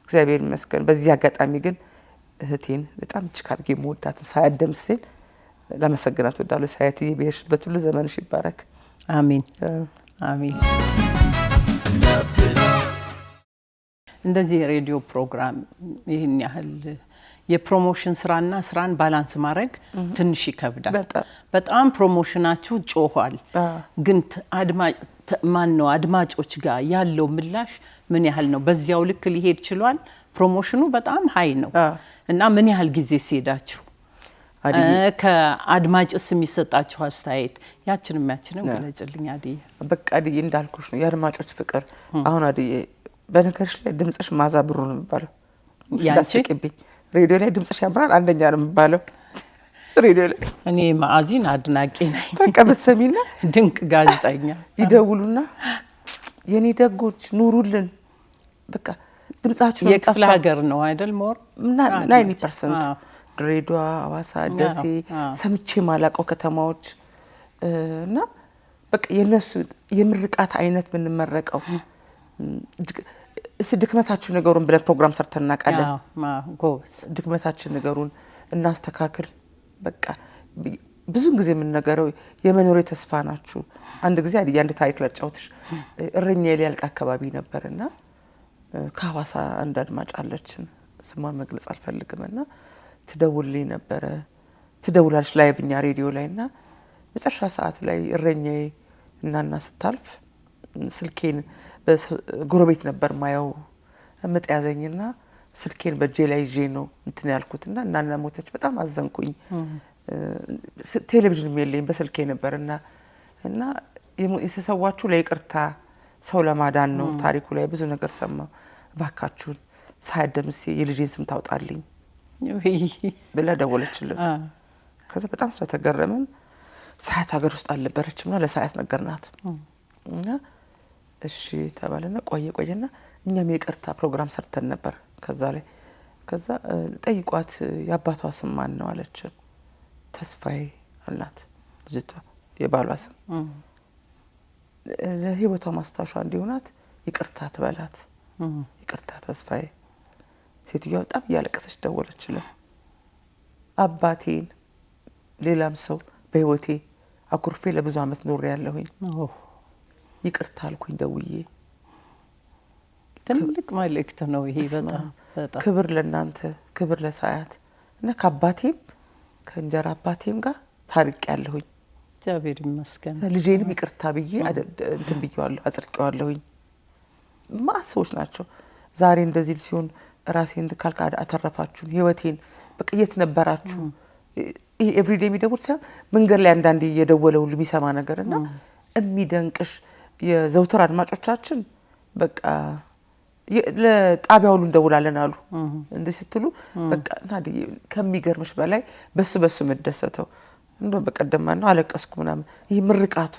[SPEAKER 3] እግዚአብሔር ይመስገን። በዚህ አጋጣሚ ግን እህቴን በጣም እጅግ አድርጌ የምወዳትን ሳያደምስን ለመሰግናት ወዳለሁ። ሳያትዬ በሄድሽበት ሁሉ ዘመንሽ ይባረክ።
[SPEAKER 2] አሜን አሜን። እንደዚህ የሬዲዮ ፕሮግራም ይህን ያህል የፕሮሞሽን ስራን ባላንስ ማድረግ ትንሽ ይከብዳል። በጣም ፕሮሞሽናችሁ ጮኋል፣ ግን አድማጮች ጋር ያለው ምላሽ ምን ያህል ነው? በዚያው ልክ ሊሄድ ችሏል? ፕሮሞሽኑ በጣም ሀይ ነው እና ምን ያህል ጊዜ ሲሄዳችሁ ከአድማጭስ የሚሰጣችሁ አስተያየት ያችንም ገለጭልኝ አድዬ።
[SPEAKER 3] በቃ አድዬ እንዳልኩሽ ነው የአድማጮች ፍቅር። አሁን አድዬ በነገርሽ ላይ ድምጽሽ ማዛ ብሩ ነው የሚባለው። ያንቺ ሬዲዮ ላይ ድምጽሽ ያምራል አንደኛ ነው የሚባለው ሬዲዮ ላይ።
[SPEAKER 2] እኔ ማአዚን አድናቂ ነኝ።
[SPEAKER 3] በቃ በሰሚና
[SPEAKER 2] ድንቅ ጋዜጠኛ
[SPEAKER 3] ይደውሉና የኔ ደጎች ኑሩልን በቃ ድምጻችሁ
[SPEAKER 2] የክፍለ ሀገር ነው አይደል? ሞር
[SPEAKER 3] 90% ድሬዳዋ፣ ሐዋሳ፣ ደሴ ሰምቼ ማላቀው ከተማዎች እና በቃ የነሱ የምርቃት አይነት ምን መረቀው ድክመታችሁ ነገሩን ብለን ፕሮግራም ሰርተን እናውቃለን።
[SPEAKER 2] ጎበዝ
[SPEAKER 3] ድክመታችን ነገሩን እናስተካክል። በቃ ብዙ ጊዜ የምንነገረው የመኖሬ ተስፋ ናችሁ። አንድ ጊዜ አንድ ታሪክ ላጫውትሽ። እረኛዬ ሊያልቅ አካባቢ ነበርና ከሐዋሳ አንድ አድማጭ አለችን ስሟን መግለጽ አልፈልግምና ትደውልልኝ ነበረ። ትደውላለች ላይቭኛ ሬዲዮ ላይና መጨረሻ ሰዓት ላይ እረኛዬ እናና ስታልፍ ስልኬን በጎረቤት ነበር ማየው ምጥ ያዘኝና ስልኬን በእጄ ላይ ይዤ ነው እንትን ያልኩትና እናና ሞተች። በጣም አዘንኩኝ። ቴሌቪዥን የለኝም በስልኬ ነበርና እና የተሰዋችሁ ለይቅርታ ሰው ለማዳን ነው። ታሪኩ ላይ ብዙ ነገር ሰማሁ። ባካችሁን ሳያደምስ የልጄን ስም ታውጣልኝ ብላ ደወለችልን። ከዛ በጣም ስለተገረምን ሰዓት ሀገር ውስጥ አልነበረችምና ለሰዓት ነገርናት እና እሺ ተባለና ቆየና እኛም የይቅርታ ፕሮግራም ሰርተን ነበር። ከዛ ጠይቋት የአባቷ ስም ማን ነው አለችን። ተስፋዬ አላት ልጅቷ የባሏ ስም። ለህይወቷ ማስታወሻ እንዲሆናት ይቅርታ ትበላት። ይቅርታ ተስፋዬ። ሴትዮዋ በጣም እያለቀሰች ደወለችልን። አባቴን ሌላም ሰው በህይወቴ አኩርፌ ለብዙ አመት ኖር ያለሁኝ
[SPEAKER 2] ኦ
[SPEAKER 3] ይቅርታ አልኩኝ ደውዬ።
[SPEAKER 2] ትልቅ መልእክት ነው ይሄ። በጣም
[SPEAKER 3] ክብር ለእናንተ፣ ክብር ለሰዓት እና ከአባቴም ከእንጀራ አባቴም ጋር ታርቅ ያለሁኝ
[SPEAKER 2] እግዚአብሔር ይመስገን።
[SPEAKER 3] ልጄንም ይቅርታ ብዬ እንትን ብዬዋለሁ፣ አጽድቄዋለሁኝ። ማት ሰዎች ናቸው ዛሬ እንደዚህ ሲሆን ራሴን ካልካ አተረፋችሁ ህይወቴን በቃ የት ነበራችሁ? ይሄ ኤቭሪዴይ የሚደውል ሳይሆን መንገድ ላይ አንዳንዴ እየደወለ ሁሉ የሚሰማ ነገርና የሚደንቅሽ የዘውትር አድማጮቻችን በቃ ለጣቢያ ሁሉ እንደውላለን አሉ እንዴ ስትሉ በቃ ናዲ ከሚገርምሽ በላይ በሱ መደሰተው እንደው በቀደማ ነው አለቀስኩ ምናምን። ይሄ ምርቃቱ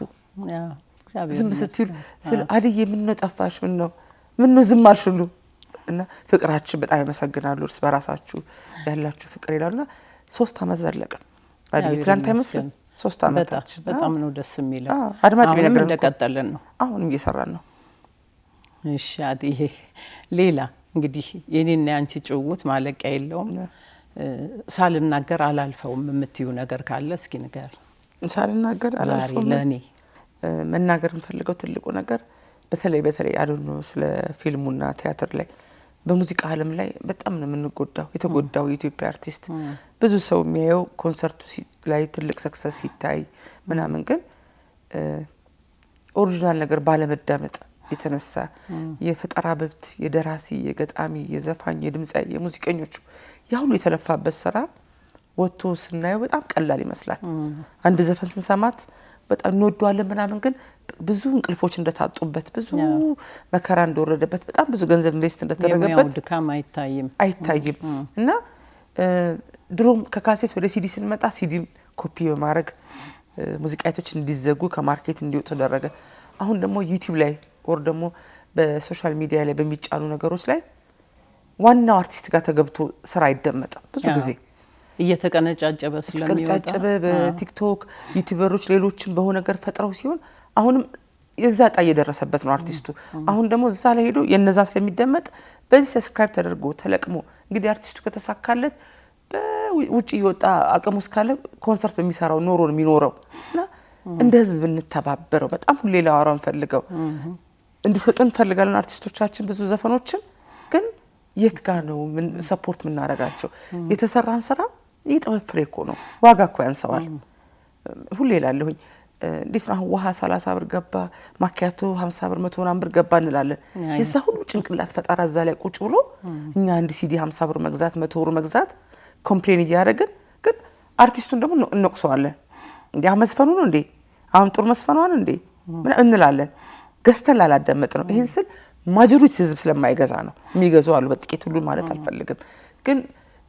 [SPEAKER 3] ዝም ስትል ስለ አድዬ ምን ነው ጠፋሽ? ምን ነው ዝም አልሽ ሁሉ እና ፍቅራችን በጣም ያመሰግናሉ። እርስ በራሳችሁ ያላችሁ ፍቅር ይላልና 3 አመት ዘለቀ አድዬ ትላንት አይመስልም 3 አመታችን
[SPEAKER 2] በጣም ነው ደስ የሚለው።
[SPEAKER 3] አድማጭ ቢነገር
[SPEAKER 2] እንደቀጠልን ነው
[SPEAKER 3] አሁንም እየሰራን ነው።
[SPEAKER 2] እሺ አድዬ ሌላ እንግዲህ የኔና ያንቺ ጭውውት ማለቂያ የለውም። ሳልናገር አላልፈውም የምትዩ ነገር ካለ እስኪ ንገሪ።
[SPEAKER 3] ሳልናገር አላልፈውም
[SPEAKER 2] ለኔ
[SPEAKER 3] መናገር የምፈልገው ትልቁ ነገር በተለይ አዶኖ ስለ ፊልሙና ቲያትር ላይ በሙዚቃ ዓለም ላይ በጣም ነው የምንጎዳው። የተጎዳው የኢትዮጵያ አርቲስት ብዙ ሰው የሚያየው ኮንሰርቱ ላይ ትልቅ ሰክሰስ ሲታይ ምናምን፣ ግን ኦሪጂናል ነገር ባለመዳመጥ የተነሳ የፈጠራ መብት የደራሲ የገጣሚ የዘፋኝ የድምጻይ የሙዚቀኞቹ ያሁሉ የተለፋበት ስራ ወጥቶ ስናየው በጣም ቀላል ይመስላል። አንድ ዘፈን ስንሰማት በጣም እንወደዋለን ምናምን፣ ግን ብዙ እንቅልፎች እንደታጡበት ብዙ መከራ እንደወረደበት በጣም ብዙ ገንዘብ ኢንቨስት እንደተደረገበት
[SPEAKER 2] ድካም አይታይም።
[SPEAKER 3] እና ድሮም ከካሴት ወደ ሲዲ ስንመጣ ሲዲን ኮፒ በማድረግ ሙዚቃዎች እንዲዘጉ ከማርኬት እንዲወጡ ተደረገ። አሁን ደግሞ ዩቲዩብ ላይ ወር ደግሞ በሶሻል ሚዲያ ላይ በሚጫኑ ነገሮች ላይ ዋናው አርቲስት ጋር ተገብቶ ስራ አይደመጥም። ብዙ ጊዜ
[SPEAKER 2] እየተቀነጫጨበ ስለሚወጣ
[SPEAKER 3] በቲክቶክ ዩቲዩበሮች ሌሎችን በሆነ ነገር ፈጥረው ሲሆን አሁንም የዛ ጣ እየደረሰበት ነው አርቲስቱ። አሁን ደግሞ እዛ ላይ ሄዶ የነዛ ስለሚደመጥ በዚህ ሰብስክራይብ ተደርጎ ተለቅሞ እንግዲህ አርቲስቱ ከተሳካለት በውጪ ይወጣ አቅሙ እስካለ ኮንሰርት በሚሰራው ኖሮ ነው የሚኖረው። እና እንደ ህዝብ ብንተባበረው በጣም ሁሌ ላወራው እንፈልገው እንዲሰጡን እንፈልጋለን አርቲስቶቻችን ብዙ ዘፈኖችን፣ ግን የት ጋር ነው ሰፖርት የምናደርጋቸው? የተሰራን ስራ የጥበብ ፍሬ እኮ ነው፣ ዋጋ እኮ ያንሰዋል። ሁሌ እላለሁኝ እንዴት ነው ውሃ 30 ብር ገባ ማኪያቶ 50 ብር 100 ምናምን ብር ገባ እንላለን። የዛ ሁሉ ጭንቅላት ፈጣራ እዛ ላይ ቁጭ ብሎ እኛ አንድ ሲዲ 50 ብር መግዛት 100 ብር መግዛት ኮምፕሌን እያደረግን፣ ግን አርቲስቱን ደግሞ እንወቅሰዋለን። እንዴ መስፈኑ ነው እንዴ አሁን ጥሩ መስፈኑ ነው እንዴ እንላለን። ገዝተን ላላዳመጥ ነው። ይሄን ስል ማጆሪቲ ህዝብ ስለማይገዛ ነው። የሚገዙ አሉ በጥቂት ሁሉ ማለት አልፈልግም፣ ግን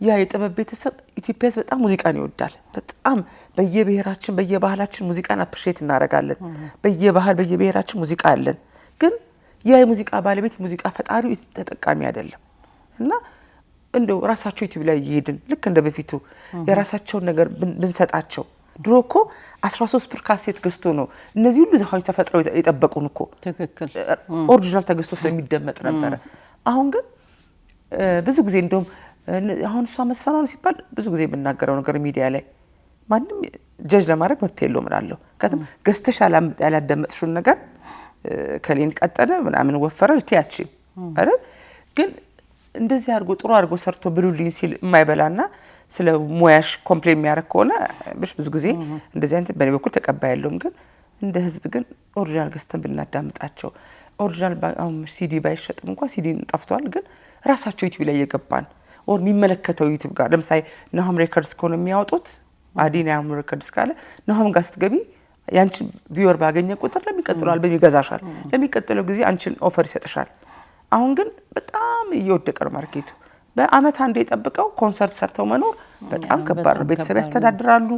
[SPEAKER 3] ያ የጥበብ ቤተሰብ ኢትዮጵያ በጣም ሙዚቃን ይወዳል። በጣም በየብሔራችን በየባህላችን ሙዚቃን አፕሪሼት እናደርጋለን። በየብሔራችን ሙዚቃ አለን፣ ግን ያ የሙዚቃ ባለቤት የሙዚቃ ፈጣሪው ተጠቃሚ አይደለም። እና እንደው ራሳቸው ዩቲዩብ ላይ ይሄድን ልክ እንደ በፊቱ የራሳቸውን ነገር ብንሰጣቸው። ድሮ እኮ 13 ብር ካሴት ገዝቶ ነው እነዚህ ሁሉ ዘፋኞች ተፈጥረው የጠበቁን እኮ
[SPEAKER 2] ትክክል
[SPEAKER 3] ኦሪጂናል ተገዝቶ ስለሚደመጥ ነበር። አሁን ግን ብዙ ጊዜ እንደውም አሁን እሷ መስፈና ነው ሲባል ብዙ ጊዜ የምናገረው ነገር ሚዲያ ላይ ማንም ጀጅ ለማድረግ መብት የለውም እላለሁ። ከተም ገዝተሽ ያላዳመጥሽውን ነገር ከሌን ቀጠለ ምናምን ወፈረ ልትያቺ አይደል? ግን እንደዚህ አድርጎ ጥሩ አድርጎ ሰርቶ ብሉልኝ ሲል የማይበላና ስለ ሙያሽ ኮምፕሌን የሚያደርግ ከሆነ ብዙ ጊዜ እንደዚህ አይነት በኔ በኩል ተቀባይ ያለውም። ግን እንደ ህዝብ ግን ኦሪጂናል ገዝተን ብናዳምጣቸው ኦሪጂናል ሲዲ ባይሸጥም እንኳን ሲዲን ጠፍቷል፣ ግን ራሳቸው ዩቲዩብ ላይ እየገባን ኦር የሚመለከተው ዩቲዩብ ጋር ለምሳሌ ናሆም ሬከርድስ ከሆነ የሚያወጡት አዲና ናሆም ሬከርድስ ካለ ናሆም ጋር ስትገቢ ያንቺ ቪወር ባገኘ ቁጥር ለሚቀጥለው አልበም ይገዛሻል፣ ለሚቀጥለው ጊዜ አንቺን ኦፈር ይሰጥሻል። አሁን ግን በጣም እየወደቀ ነው ማርኬቱ። በአመት አንዴ የጠብቀው ኮንሰርት ሰርተው መኖር በጣም ከባድ ነው። ቤተሰብ ያስተዳድራሉ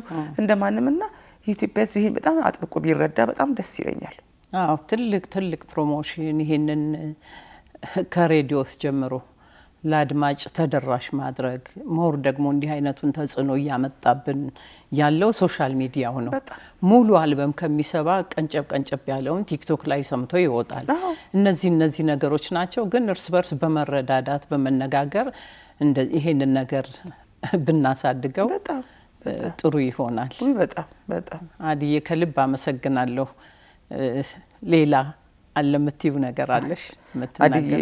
[SPEAKER 3] እንደማንምና የኢትዮጵያ ህዝብ ይሄን በጣም አጥብቆ ቢረዳ በጣም ደስ ይለኛል።
[SPEAKER 2] አዎ ትልቅ ፕሮሞሽን ይሄንን ከሬዲዮስ ጀምሮ ለአድማጭ ተደራሽ ማድረግ ሞር ደግሞ እንዲህ አይነቱን ተጽዕኖ እያመጣብን ያለው ሶሻል ሚዲያው ነው። ሙሉ አልበም ከሚሰባ ቀንጨብ ያለውን ቲክቶክ ላይ ሰምቶ ይወጣል። እነዚህ ነገሮች ናቸው። ግን እርስ በርስ በመረዳዳት በመነጋገር ይሄንን ነገር ብናሳድገው ጥሩ ይሆናል።
[SPEAKER 3] በጣም በጣም
[SPEAKER 2] አድዬ ከልብ አመሰግናለሁ። ሌላ አለ የምትይው ነገር አለሽ?
[SPEAKER 3] አድዬ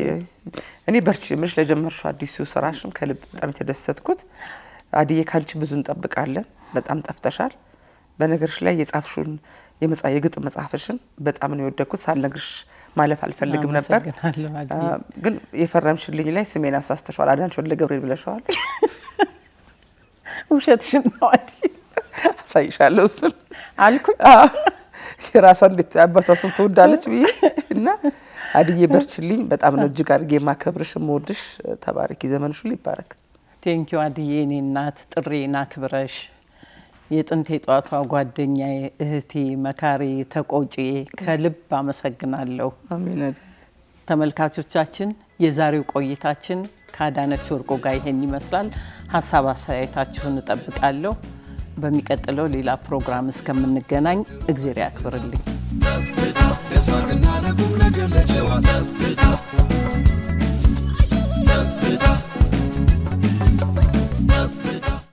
[SPEAKER 3] እኔ በርቺ ምሽ ለጀመርሽው አዲሱ ስራሽም ከልብ በጣም የተደሰትኩት። አድዬ ካንቺ ብዙ እንጠብቃለን። በጣም ጠፍተሻል። በነገርሽ ላይ የጻፍሽውን የግጥም መጽሐፍሽን በጣም ነው የወደድኩት። ሳልነግርሽ ማለፍ አልፈልግም ነበር፣ ግን የፈረምሽልኝ ላይ ስሜን አሳስተሻል። አዳነች ወልደ ገብርኤል ብለሻል።
[SPEAKER 2] ውሸትሽን ነው አድዬ።
[SPEAKER 3] አሳይሻለሁ እሱን
[SPEAKER 2] አልኩኝ።
[SPEAKER 3] የራሷን እንዴት አባቷ ስም ትወዳለች ብዬ እና አድዬ በርችልኝ። በጣም ነው እጅግ አድርጌ ማከብርሽ የምወድሽ። ተባረኪ፣ ዘመንሽ ሁሉ ይባረክ።
[SPEAKER 2] ቴንኪው አድዬ፣ እኔ እናት ጥሬና ክብረሽ የጥንቴ ጧቷ ጓደኛዬ፣ እህቴ፣ መካሪ፣ ተቆጪ ከልብ አመሰግናለሁ።
[SPEAKER 3] አሜን።
[SPEAKER 2] ተመልካቾቻችን የዛሬው ቆይታችን ከአዳነች ወርቁ ጋር ይሄን ይመስላል። ሀሳብ አስተያየታችሁን እጠብቃለሁ። በሚቀጥለው ሌላ ፕሮግራም እስከምንገናኝ እግዜር ያክብርልኝ።